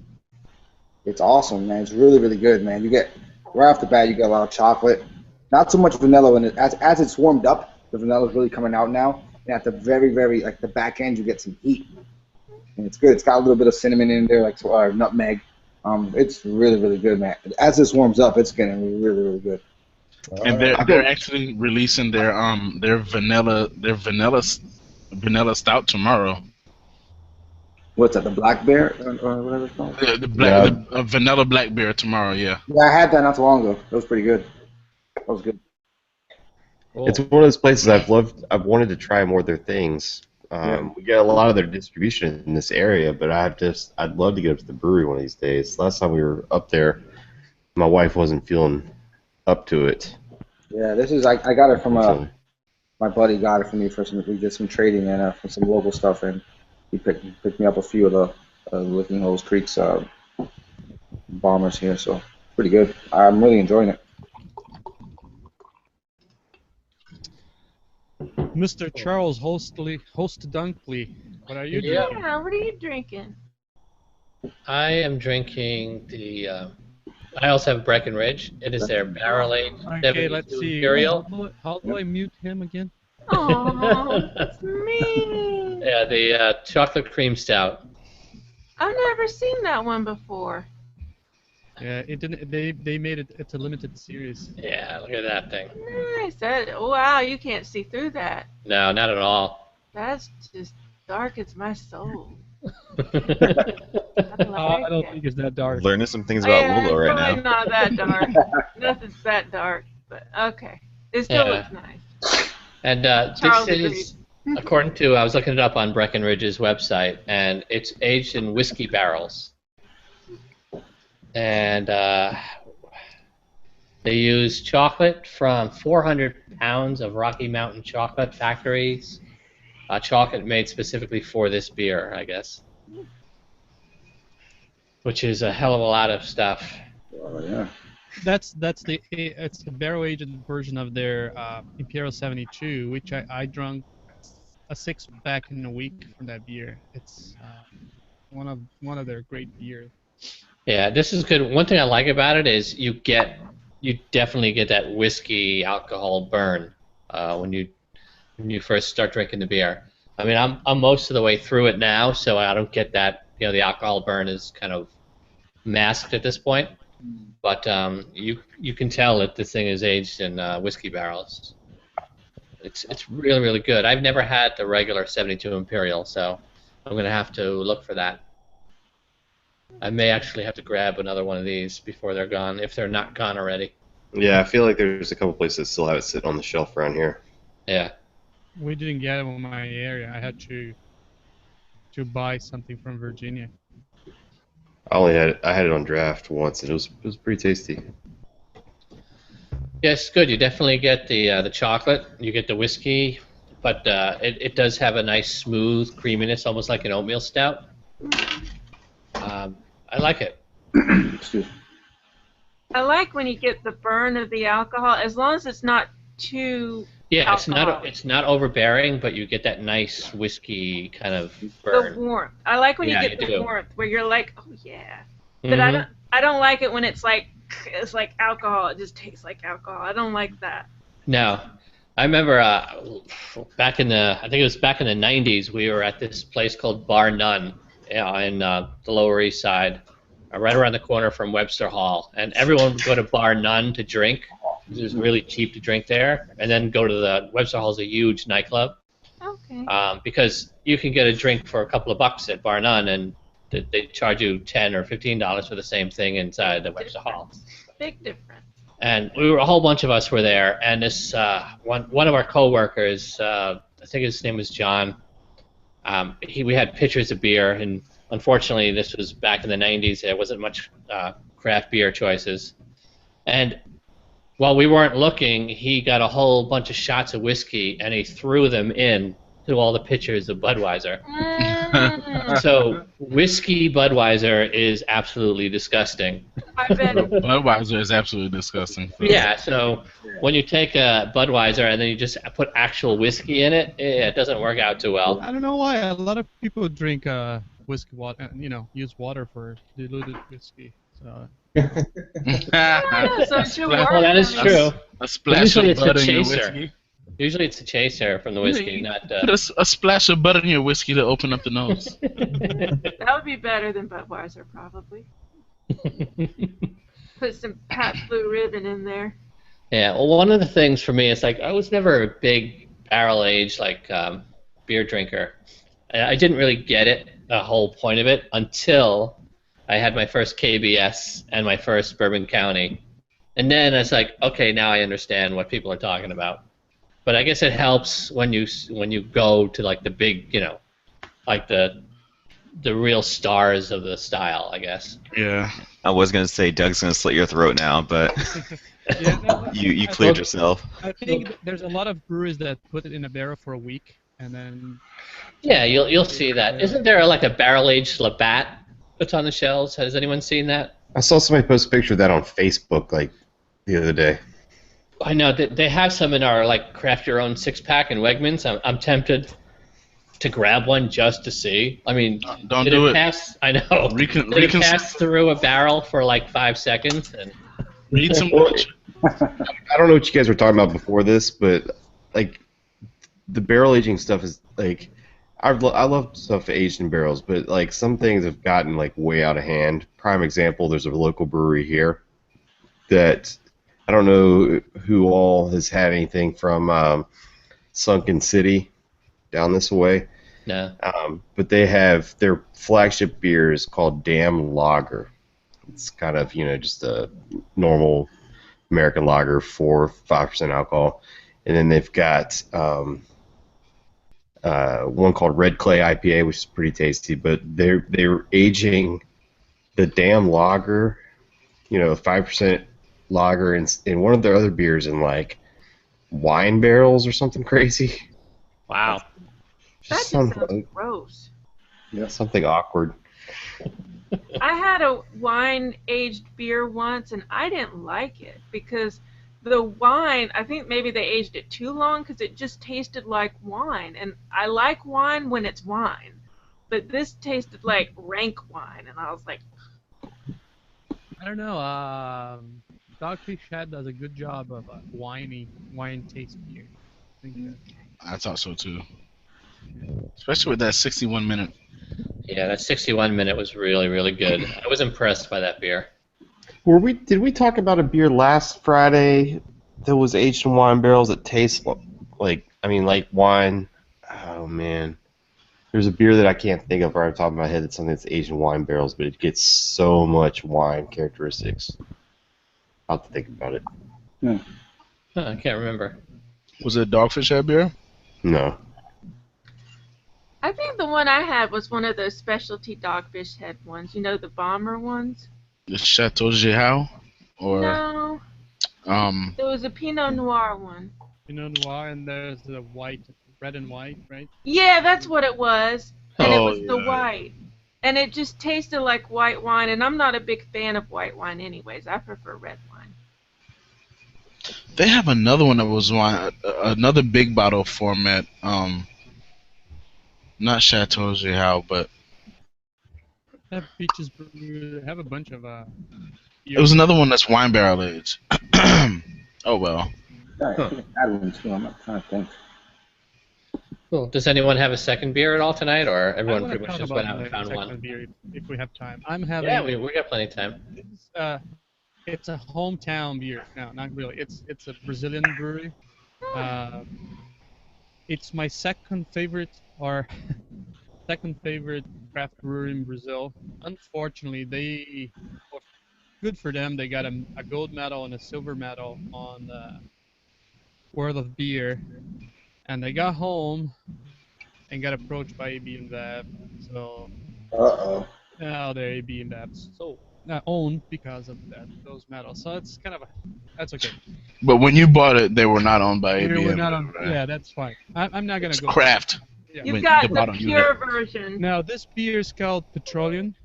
It's awesome, man. It's really, really good, man. You get right off the bat, you get a lot of chocolate. Not so much vanilla in it. As it's warmed up, the vanilla is really coming out now. And at the very, very the back end, you get some heat, and it's good. It's got a little bit of cinnamon in there, like nutmeg. It's really, really good, man. As this warms up, it's getting really, really good. And they're actually releasing their vanilla stout tomorrow. What's that? The Black Bear or whatever it's called? The vanilla black beer tomorrow. Yeah. Yeah, I had that not too long ago. It was pretty good. That was good. Cool. It's one of those places I've wanted to try more of their things. We get a lot of their distribution in this area, but I'd love to get up to the brewery one of these days. Last time we were up there, my wife wasn't feeling up to it. Yeah, this is I got it from So, my buddy got it for me we did some trading and for some local stuff, and he picked me up a few of the Licking Holes Creek's bombers here, so pretty good. I'm really enjoying it. Mr. Charles Host Dunkley, what are you doing? Yeah, what are you drinking? I am drinking the. I also have Breckenridge. It is their barrel aged Okay, let's 72 see. Imperial. How do I mute him again? Oh, that's me. Yeah, the chocolate cream stout. I've never seen that one before. Yeah, it didn't. They made it. It's a limited series. Yeah, look at that thing. Nice. Wow, you can't see through that. No, not at all. That's just dark as my soul. I don't think it's that dark. Learning some things about Yeah, Lulu right it's probably now. not that dark. Nothing's that dark, but okay. It still Yeah. looks nice. And Charles this is, according to, I was looking it up on Breckenridge's website, and it's aged in whiskey barrels. And they use chocolate from 400 pounds of Rocky Mountain Chocolate Factories. Chocolate made specifically for this beer, I guess. Which is a hell of a lot of stuff. Oh, yeah. It's the barrel aged version of their Imperial 72, which I drank a 6-pack in a week from that beer. It's one of their great beers. Yeah, this is good. One thing I like about it is you definitely get that whiskey alcohol burn when you when you first start drinking the beer. I mean, I'm most of the way through it now, so I don't get that. The alcohol burn is kind of masked at this point. But you can tell that this thing is aged in whiskey barrels. It's really really good. I've never had the regular 72 Imperial, so I'm gonna have to look for that. I may actually have to grab another one of these before they're gone, if they're not gone already. Yeah, I feel like there's a couple places that still have it sitting on the shelf around here. Yeah. We didn't get it in my area. I had to buy something from Virginia. I had it on draft once, and it was pretty tasty. Yeah, it's good. You definitely get the chocolate. You get the whiskey, but it does have a nice smooth creaminess, almost like an oatmeal stout. I like it. I like when you get the burn of the alcohol, as long as it's not too. Yeah, alcoholic. it's not overbearing, but you get that nice whiskey kind of burn. The warmth. I like when Yeah, you get you the do. warmth, where you're like, oh yeah. But I don't like it when it's like alcohol. It just tastes like alcohol. I don't like that. No, I remember back in I think it was back in the '90s. We were at this place called Bar None, in the Lower East Side, right around the corner from Webster Hall, and everyone would go to Bar None to drink. It was really cheap to drink there, and then go to the Webster Hall is a huge nightclub. Okay. Because you can get a drink for a couple of bucks at Bar None, and they charge you $10 or $15 for the same thing inside the Webster Hall. Big difference. And a whole bunch of us were there, and this one of our coworkers, I think his name was John. We had pitchers of beer, and unfortunately, this was back in the '90s. There wasn't much craft beer choices, and while we weren't looking, he got a whole bunch of shots of whiskey, and he threw them in to all the pitchers of Budweiser. So whiskey Budweiser is absolutely disgusting. I bet. Budweiser is absolutely disgusting. Yeah, so when you take a Budweiser and then you just put actual whiskey in it, it doesn't work out too well. I don't know why a lot of people drink whiskey water, use water for diluted whiskey. So. Well, that is true. A splash Usually of it's a butter in your chaser. whiskey. Usually it's a chaser from the whiskey, not. Put a splash of butter in your whiskey to open up the nose. That would be better than Budweiser, probably. Put some Pabst Blue Ribbon in there. Yeah, well, one of the things for me is like I was never a big barrel aged beer drinker. I didn't really get it, the whole point of it, until I had my first KBS and my first Bourbon County, and then it's like, okay, now I understand what people are talking about. But I guess it helps when you go to like the big, like the real stars of the style, I guess. Yeah. I was gonna say Doug's gonna slit your throat now, but you cleared yourself. I think there's a lot of breweries that put it in a barrel for a week and then. Yeah, you'll see that. Isn't there like a barrel aged Labatt that's on the shelves? Has anyone seen that? I saw somebody post a picture of that on Facebook like the other day. I know they have some in our like craft your own 6-pack in Wegmans. I'm tempted to grab one just to see. I mean, don't did do it it. pass? I know. Did it pass through a barrel for like 5 seconds? And read some. I don't know what you guys were talking about before this, but like the barrel aging stuff is like I love stuff aged in barrels, but like some things have gotten like way out of hand. Prime example, there's a local brewery here that I don't know who all has had anything from Sunken City down this way. No. But they have their flagship beer is called Dam Lager. It's kind of just a normal American lager, 4-5% alcohol, and then they've got one called Red Clay IPA, which is pretty tasty. But they're aging the Dam Lager, 5% lager in one of their other beers in like wine barrels or something crazy. Wow. That just sounds gross. Yeah, something awkward. I had a wine-aged beer once, and I didn't like it because the wine, I think maybe they aged it too long because it just tasted like wine. And I like wine when it's wine, but this tasted like rank wine, and I was like... I don't know. Dogfish Head does a good job of wine taste beer. I think I thought so too. Especially with that 61-minute. Yeah, that 61 minute was really, really good. I was impressed by that beer. Did we talk about a beer last Friday that was aged in wine barrels that tastes like wine? Oh man. There's a beer that I can't think of right off the top of my head that's something that's aged in wine barrels, but it gets so much wine characteristics. I'll have to think about it. Huh, I can't remember. Was it Dogfish Head beer? No. I think the one I had was one of those specialty Dogfish Head ones. You know, the bomber ones? The Chateau Jehau? Or No, there was a Pinot Noir one. Pinot Noir, and there's the white, red and white, right? Yeah, that's what it was. And it Oh, was the yeah. white. And it just tasted like white wine, and I'm not a big fan of white wine anyways. I prefer red wine. They have another one that was wine, another big bottle format. Not Chateau Jehau, but They have Peaches Brew. They have a bunch of it was another one that's wine barrel aged. Oh well. I think I had one too. I'm not trying to think. Cool. Does anyone have a second beer at all tonight, or I everyone wanna pretty much talk just about went out and the found second one? beer if we have time. I'm having. Yeah, we got plenty of time. It's a hometown beer. No, not really. It's a Brazilian brewery. It's my second favorite craft brewery in Brazil. Unfortunately, good for them, they got a gold medal and a silver medal on World of Beer, and they got home and got approached by AB InBev. So now they're AB InBev owned because of those medals. So it's kind of that's okay. But when you bought it, they were not owned by We're ABM. not on. Right? Yeah, that's fine. I'm not gonna It's go. craft. Yeah. You've When got the the bottle you pure had. version. Now this beer is called Petroleum.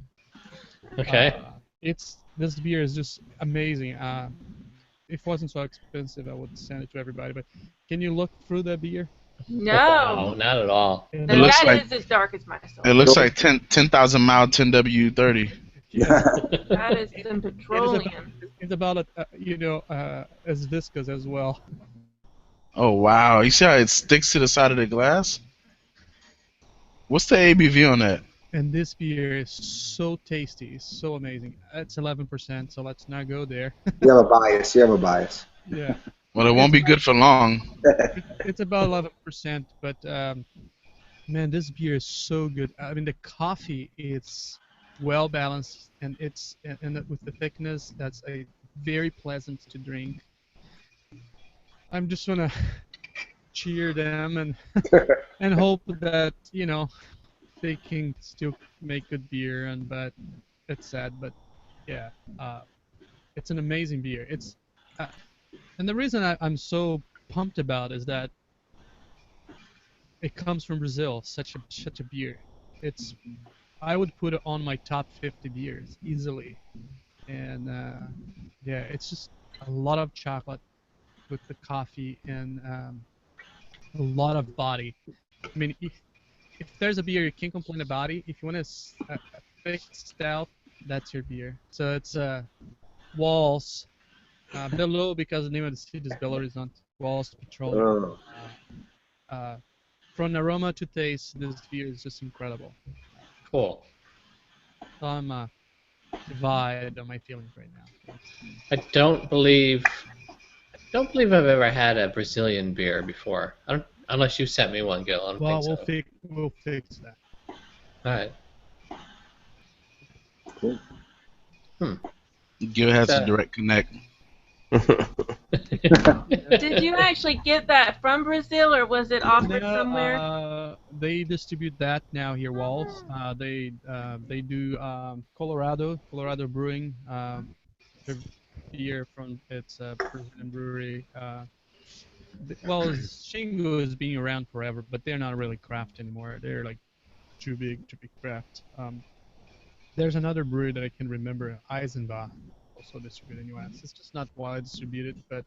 Okay. This beer is just amazing. If it wasn't so expensive, I would send it to everybody. But can you look through the beer? No, No. not at all. And It looks That like- is as dark as my soul. It looks like 10,000 mile 10W30. That is some petroleum. It's about as viscous as well. Oh wow! You see how it sticks to the side of the glass? What's the ABV on that? And this beer is so tasty, so amazing. It's 11%, so let's not go there. You have a bias. Yeah, Well, it won't be good for long. it's about 11%, but man, this beer is so good. I mean, the coffee is well balanced, and with the thickness, that's a very pleasant to drink. I'm just gonna cheer them and hope that they can still make good beer. But it's sad, but yeah, it's an amazing beer. And the reason I'm so pumped about is that it comes from Brazil. Such a beer. I would put it on my top 50 beers easily. And yeah, it's just a lot of chocolate with the coffee and a lot of body. I mean, if there's a beer you can't complain about it, if you want a thick stout, that's your beer. So it's Walls. Below, because the name of the city is Belo Horizonte. Walls Petroleum. From aroma to taste, this beer is just incredible. Cool. So I'm divided on my feelings right now. I don't believe I've ever had a Brazilian beer before. Unless you sent me one, Gil. I don't Well, think so. we'll fix that. All right. Cool. Gil has a direct connect. Did you actually get that from Brazil, or was it offered somewhere? They distribute that now here, Walls. They do Colorado Brewing. Their beer from its Brazilian brewery. Well, Shingo is being around forever, but they're not really craft anymore. They're like too big to be craft. There's another brewery that I can remember, Eisenbach, also distributed in U.S. It's just not widely distributed, but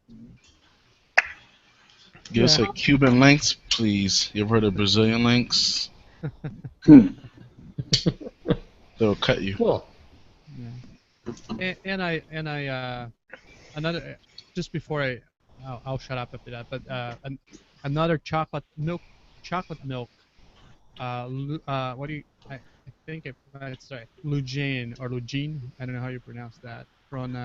Give us a Cuban Lynx, please. You ever heard of Brazilian Lynx? They'll cut you. Cool. yeah. And I another just before I'll shut up after that. But another chocolate milk. What do you? I think it's sorry, Lugine or Lugine. I don't know how you pronounce that. From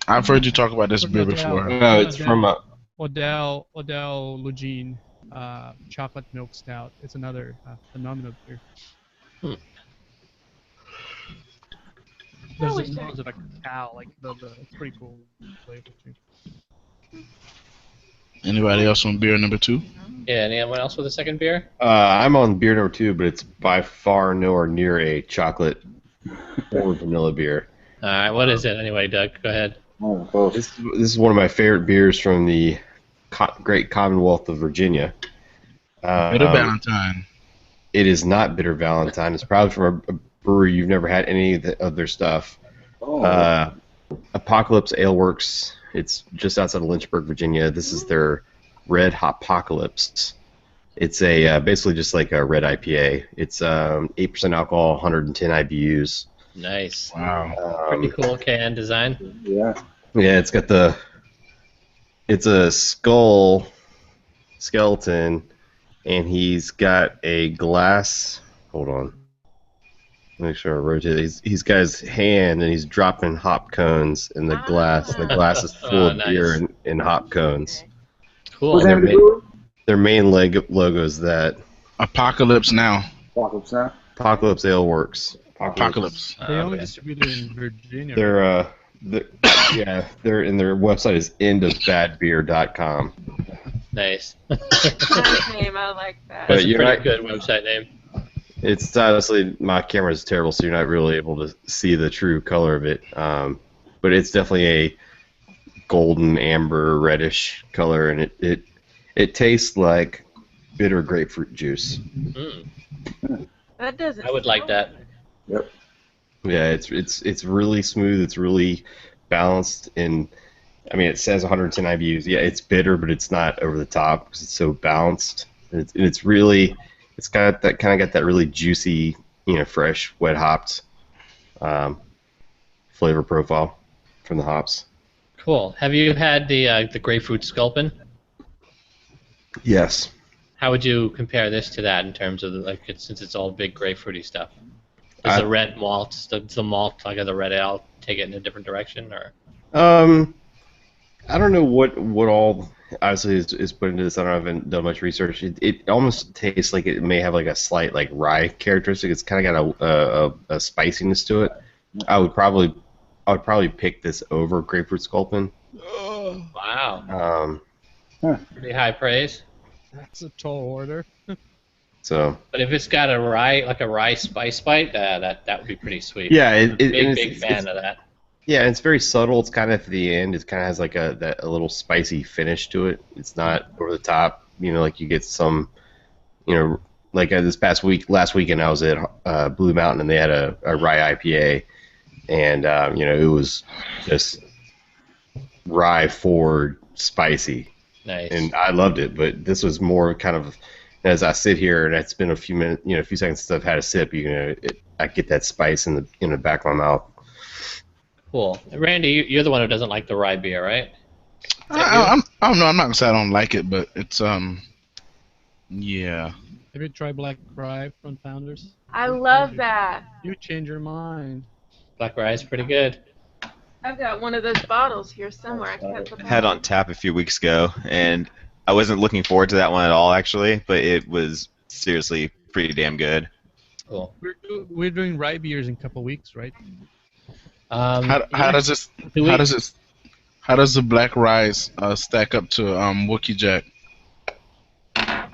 I've heard you talk about this from beer Odell. before. No, it's from Odell Lugine chocolate milk stout. It's another phenomenal beer. There's wish a I- nose of a cow, like the it's pretty cool flavor too. Anybody else on beer number 2? Yeah, anyone else with a second beer? I'm on beer number 2, but it's by far nowhere near a chocolate or vanilla beer. All right, what is it anyway, Doug? Go ahead. Oh, close. This is one of my favorite beers from the great Commonwealth of Virginia. Bitter Valentine. It is not Bitter Valentine. It's probably from a brewery you've never had any of their stuff. Oh. Apocalypse Ale Works. It's just outside of Lynchburg, Virginia. This is their Red Hopocalypse. It's a basically just like a red IPA. It's 8% alcohol, 110 IBUs. Nice. Wow. Pretty cool can design. Yeah. Yeah, it's a skeleton, and he's got a glass. Hold on. Make sure I rotate it. He's got his hand, and he's dropping hop cones in the glass. And the glass is full of nice. beer and hop cones. Cool. What's the name of the brewery? Their main logo is that Apocalypse Now. Apocalypse Now. Apocalypse Ale Works. Apocalypse. They only Okay. distribute it in Virginia. Their website is endofbadbeer.com. Nice. Nice name. I like that. But That's a you're pretty not- good website name. It's honestly, my camera is terrible, so you're not really able to see the true color of it. But it's definitely a golden amber reddish color, and it tastes like bitter grapefruit juice. Mm, That doesn't. I would like that. Yep. Yeah, it's really smooth. It's really balanced, and I mean, it says 110 IBUs. Yeah, it's bitter, but it's not over the top because it's so balanced. It's got that really juicy, fresh, wet hopped flavor profile from the hops. Cool. Have you had the grapefruit sculpin? Yes. How would you compare this to that in terms of since it's all big grapefruoty stuff? Does the red malt, the malt like the red ale, take it in a different direction, or? I don't know what all obviously is put into this. I haven't done much research. It almost tastes like it may have like a slight like rye characteristic. It's kind of got a spiciness to it. I would probably pick this over grapefruit sculpin. Wow. Pretty high praise. That's a tall order. So. But if it's got a rye spice bite, that would be pretty sweet. Yeah, big fan of that. Yeah, and it's very subtle. It's kind of at the end. It kind of has like a little spicy finish to it. It's not over the top. Like you get some, like last weekend I was at Blue Mountain and they had a rye IPA, and it was just rye forward spicy. Nice. And I loved it. But this was more kind of as I sit here and it's been a few minutes, a few seconds since I've had a sip. I get that spice in the back of my mouth. Cool. Randy, you're the one who doesn't like the rye beer, right? I don't know. I'm not gonna say I don't like it, but it's yeah. Have you tried Black Rye from Founders? I love that. You change your mind. Black rye is pretty good. I've got one of those bottles here somewhere. I can't put Had on tap a few weeks ago, and I wasn't looking forward to that one at all, actually, but it was seriously pretty damn good. Cool. We're doing rye beers in a couple weeks, right? How does the black rye stack up to Wookie Jack? I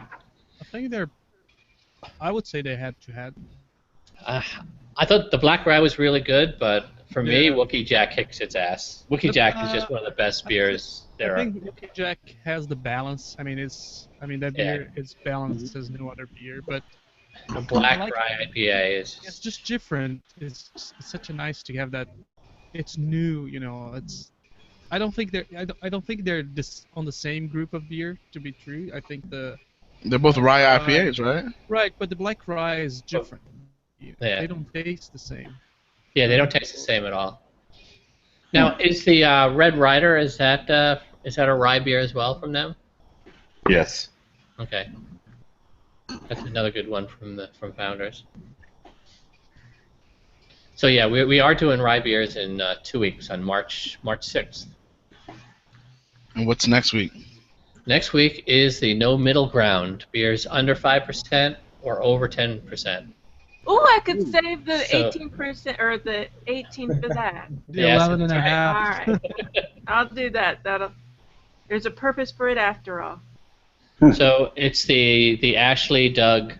think I would say they had to have. I thought the black rye was really good, but for me, Yeah. Wookie Jack kicks its ass. Wookie Jack is just one of the best beers there I are. think Wookie Jack has the balance. I mean, that beer is balanced as no other beer, but The black I like rye IPA is it's just different. It's such a nice to have that. It's new, It's. I don't think they're on the same group of beer. To be true, I think They're both rye IPAs, right? right, but the black rye is different. Yeah. They don't taste the same. Yeah, they don't taste the same at all. Now, is the Red Rider, is that Is that a rye beer as well from them? Yes. Okay. That's another good one from Founders. So yeah, we are doing rye beers in 2 weeks on March 6th. And what's next week? Next week is the no middle ground beers under 5% or over 10%. Oh, I could save the So- 18% or the 18 for that. The Yes, 11 and a that's right. half. All right, I'll do that. There's a purpose for it after all. So it's the Ashley Doug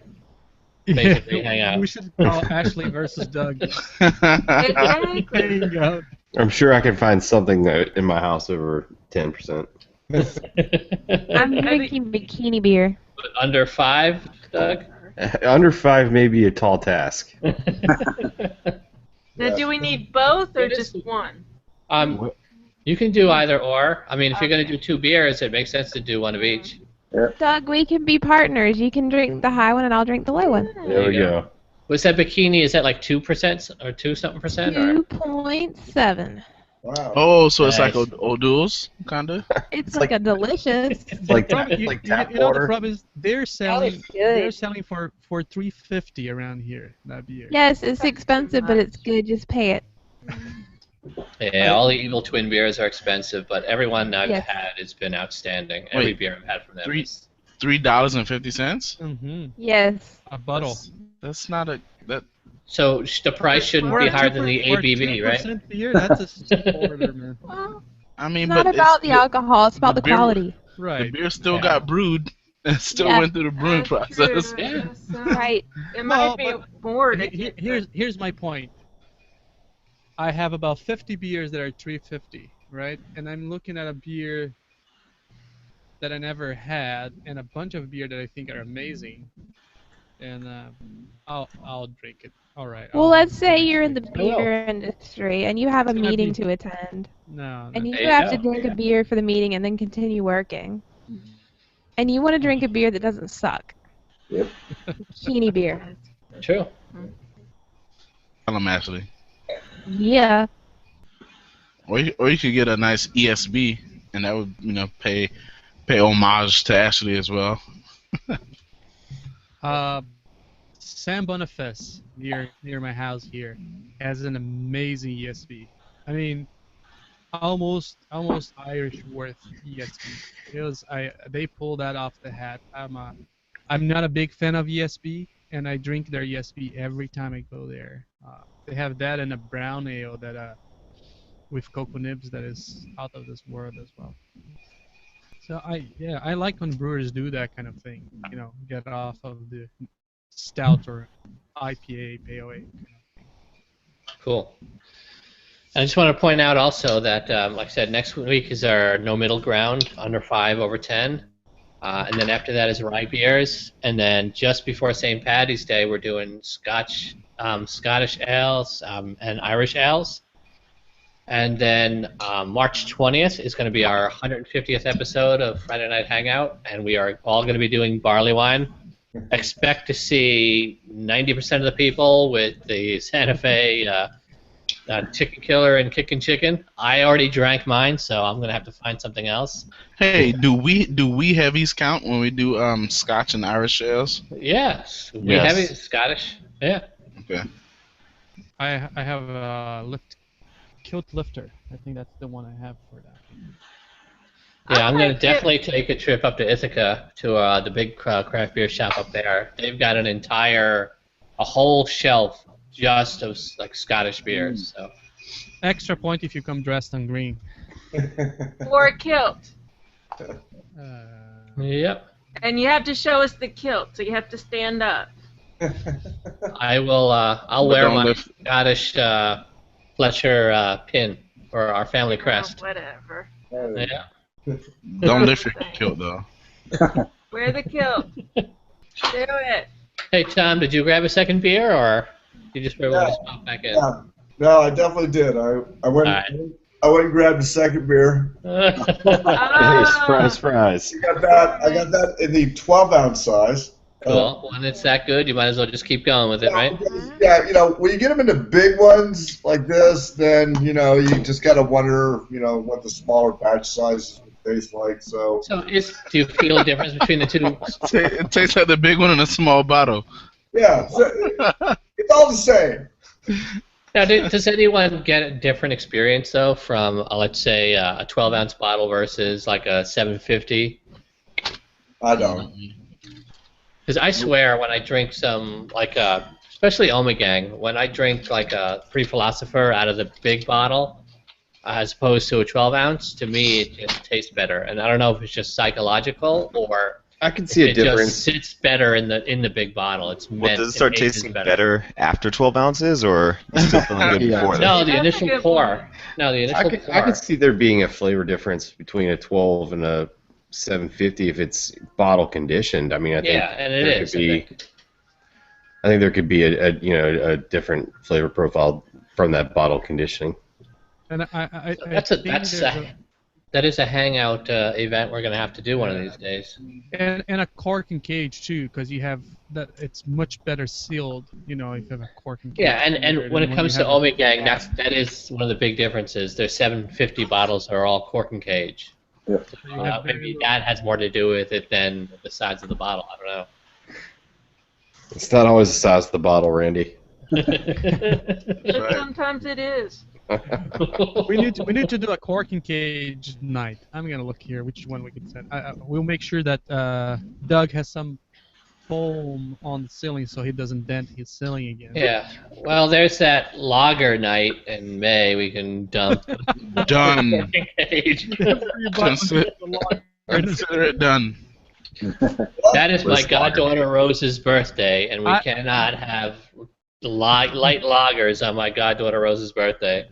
basically hangout. We should call Ashley versus Doug. Exactly. Hangout. I'm sure I can find something in my house over 10%. I'm drinking bikini beer. Under 5, Doug? Under 5 may be a tall task. Now, do we need both or just one? You can do either or. I mean, if you're going to do 2 beers, it makes sense to do one of each. Doug, we can be partners. You can drink the high one and I'll drink the low one. There we go. Was that bikini? Is that like 2% or 2 something percent? Or? 2.7. Wow. Oh, so it's like Nice. O'Doul's, kind of? It's like a delicious. It's like You like tap know the water. problem is they're selling it's good. they're selling for $3.50 around here, that beer. Yes, it's expensive, but it's good. Just pay it. Yeah, all the Evil Twin beers are expensive, but everyone I've Yes. had has been outstanding. Every Wait, beer I've had from them. three- is- $3.50? Mm-hmm. Yes. A bottle. That's not a that. So the price shouldn't be higher than the ABV, right? 2% beer, that's a steep order, man. Well, I mean, It's not but about it's, the alcohol. It's about the the beer- quality. the Right. beer still Yeah. got brewed. It still Yeah. went through the brewing that's process. true. Yeah. Yes, Right. It Well, might be but more to get Here's my point. I have about 50 beers that are $3.50, right? And I'm looking at a beer that I never had, and a bunch of beer that I think are amazing. And I'll drink it. All right. Well, I'll- let's say you're in the I will. beer industry and you have a It's gonna meeting be- to attend, No. and you There you have go. to drink a beer for the meeting and then continue working. And you want to drink a beer that doesn't suck. Yep. Bikini beer. True. Tell them, Ashley. Yeah. Or you could get a nice ESB, and that would pay homage to Ashley as well. San Boniface near my house here has an amazing ESB. I mean, almost Irish worth ESB. They pulled that off the hat. I'm not a big fan of ESB, and I drink their ESB every time I go there. They have that and a brown ale that with cocoa nibs that is out of this world as well. So I like when brewers do that kind of thing. Get off of the stout or IPA, pale ale. Cool. I just want to point out also that, like I said, next week is our no middle ground, under 5 over 10. And then after that is rye beers. And then just before St. Paddy's Day, we're doing Scottish ales and Irish ales. And then March 20th is going to be our 150th episode of Friday Night Hangout, and we are all going to be doing barley wine. Expect to see 90% of the people with the Santa Fe Chicken Killer and Kickin' Chicken. I already drank mine, so I'm going to have to find something else. Hey, do we heavies count when we do Scotch and Irish ales? Yes, we Yes. have it Scottish. Yeah. Okay. I have a Kilt Lifter. I think that's the one I have for that. Yeah, I'm going to Okay, definitely take a trip up to Ithaca to the big craft beer shop up there. They've got a whole shelf just of like Scottish beers. So Extra point if you come dressed in green. or a kilt. yep, And you have to show us the kilt, so you have to stand up. I will. I'll But wear don't my lift- Scottish Fletcher pin for our family crest. Oh, whatever. Yeah. Don't lift your kilt though. Wear the kilt. Do it. Hey Tom, did you grab a second beer or you just want to pop back in? Yeah. No, I definitely did. I went. Alright. I went and grabbed a second beer. Hey, surprise, surprise. I got that in the 12-ounce size. Cool. When it's that good, you might as well just keep going with it, right? Yeah, when you get them into big ones like this, then you just gotta wonder, what the smaller batch sizes would tastes like. So So do you feel a difference between the two? It tastes like the big one in a small bottle. yeah, so it's all the same. Now, does anyone get a different experience though from let's say a 12-ounce bottle versus like a 750? I don't. Because I swear when I drink some like especially Omegang, when I drink like a Free Philosopher out of the big bottle as opposed to a 12-ounce, to me it just tastes better. And I don't know if it's just psychological or I can see a it difference. just sits better in the big bottle. It's Well, meant does it start ages tasting better after 12 ounces, or still feeling good Yeah. before No, that? the That's a initial good pour. point. No, the initial pour. I could see there being a flavor difference between a 12 and a 750 if it's bottle conditioned. I mean, I think Yeah, and it there is. could be. I think there could be a different flavor profile from that bottle conditioning. And I That is a hangout event we're gonna have to do one of these days. and a cork and cage too, because you have that. It's much better sealed. You know, if you have a cork and cage. Yeah, and when it comes to Omegang, Omegang, that is one of the big differences. Their 750 bottles are all cork and cage. Maybe that has more to do with it than the size of the bottle. I don't It's not always the size of the bottle, Randy. know. Right. Sometimes it is. we need to do a cork and cage night. I'm gonna look here which one we can send. We'll make sure that Doug has some foam on the ceiling so he doesn't dent his ceiling again. Yeah. Well, there's that lager night in May. We can dump. Done. cork and cage. Consider it done. That is my goddaughter Rose's birthday, and we cannot have light lagers on my goddaughter Rose's birthday.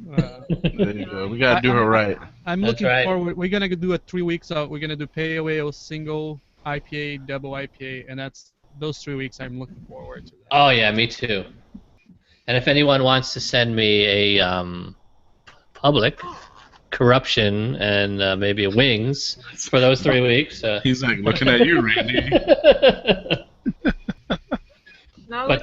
There you go. We gotta do her right. I'm That's looking right. forward. We're gonna do it 3 weeks out. We're gonna do pale ale, single IPA, double IPA, and that's those 3 weeks. I'm looking forward to that. Oh yeah, me too. And if anyone wants to send me a public corruption and maybe a wings for those 3 weeks. He's like looking at you, Randy. No, But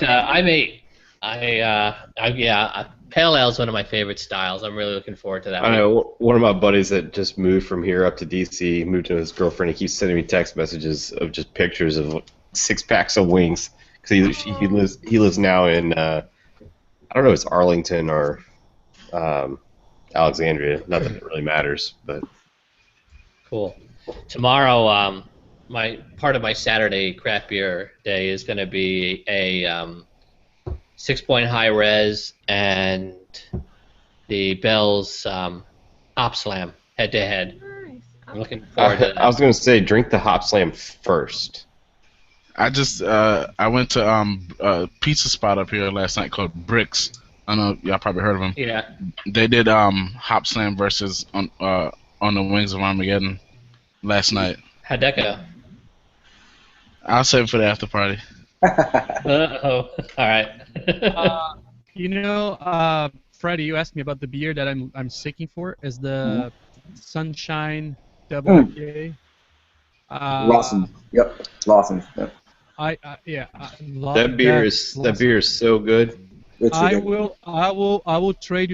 pale ale is one of my favorite styles. I'm really looking forward to that. I know one of my buddies that just moved from here up to DC, moved to his girlfriend. He keeps sending me text messages of just pictures of 6 packs of wings because he lives now in I don't know if it's Arlington or Alexandria. Not that it really matters, but Cool. Tomorrow, my part of my Saturday craft beer day is going to be a 6-point high res and the Bell's Hop Slam head to head. Nice. I'm looking forward to that. I was going to say drink the Hop Slam first. I just I went to a pizza spot up here last night called Bricks. I know y'all probably heard of them. Yeah. They did Hop Slam versus on the Wings of Armageddon last night. How'd that go? I'll save it for the after party. Uh-oh. All right. Freddie, you asked me about the beer that I'm seeking for. Is the Sunshine Double IPA? Lawson. Yep. Lawson. Yep. That beer is so good. I will trade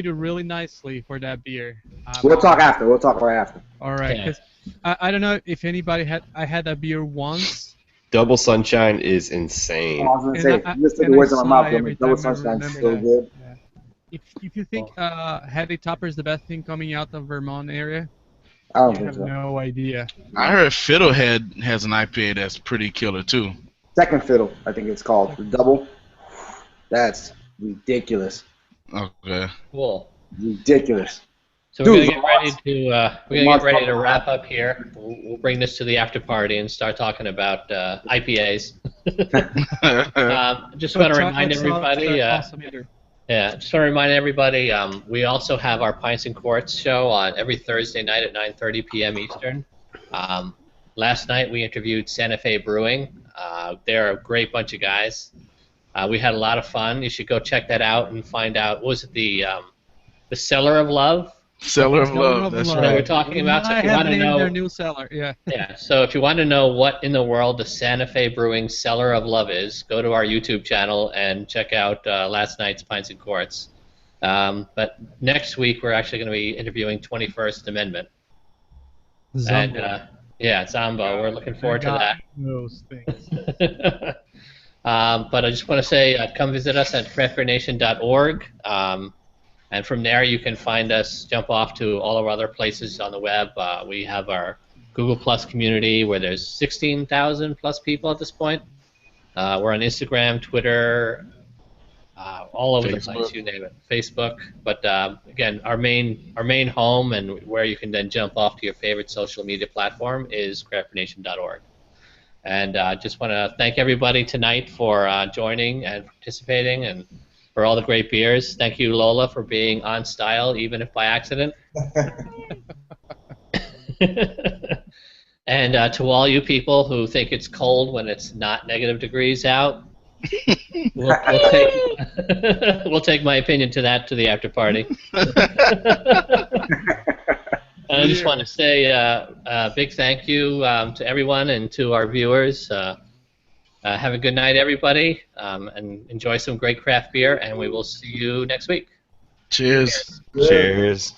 you really nicely for that beer. We'll talk after. We'll talk right after. All right. Yeah. 'Cause I don't know if anybody I had that beer once. Double Sunshine is insane. I was gonna And say, I- you just took and the I words out of my sigh mouth. every Double time I Sunshine's remember so that. good. Yeah. If you think Heavy Topper is the best thing coming out of Vermont area, I don't you think have so. no idea. I heard Fiddlehead has an IPA that's pretty killer too. Second Fiddle, I think it's called. The double. That's ridiculous. Okay. Cool. Ridiculous. So we're Dude, gonna get ready to wrap up here. We'll bring this to the after party and start talking about IPAs. Just want to remind everybody. Just want to remind everybody. We also have our Pints and Quarts show on every Thursday night at 9:30 p.m. Eastern. Last night we interviewed Santa Fe Brewing. They're a great bunch of guys. We had a lot of fun. You should go check that out and find out. What was it, the Cellar of Love? Cellar of Love. That's That we're right. talking about. So if you want to know their new cellar, yeah. Yeah, so if you want to know what in the world the Santa Fe Brewing Cellar of Love is, go to our YouTube channel and check out last night's Pints and Quarts. But next week we're actually going to be interviewing 21st Amendment. And Zumbo. yeah, Zombo. We're looking forward to that. Those things. But I just want to say, come visit us at craftbeernation.org. And from there, you can find us, jump off to all of our other places on the web. We have our Google Plus community where there's 16,000 plus people at this point. We're on Instagram, Twitter, all over the place, Facebook. you name it, Facebook. But again, our main home and where you can then jump off to your favorite social media platform is craftbeernation.org. And just want to thank everybody tonight for joining and participating and for all the great beers. Thank you, Lola, for being on style, even if by accident. And to all you people who think it's cold when it's not negative degrees out, we'll take my opinion to the after party. And I just want to say a big thank you to everyone and to our viewers. Have a good night, everybody, and enjoy some great craft beer, and we will see you next week. Cheers. Good. Cheers.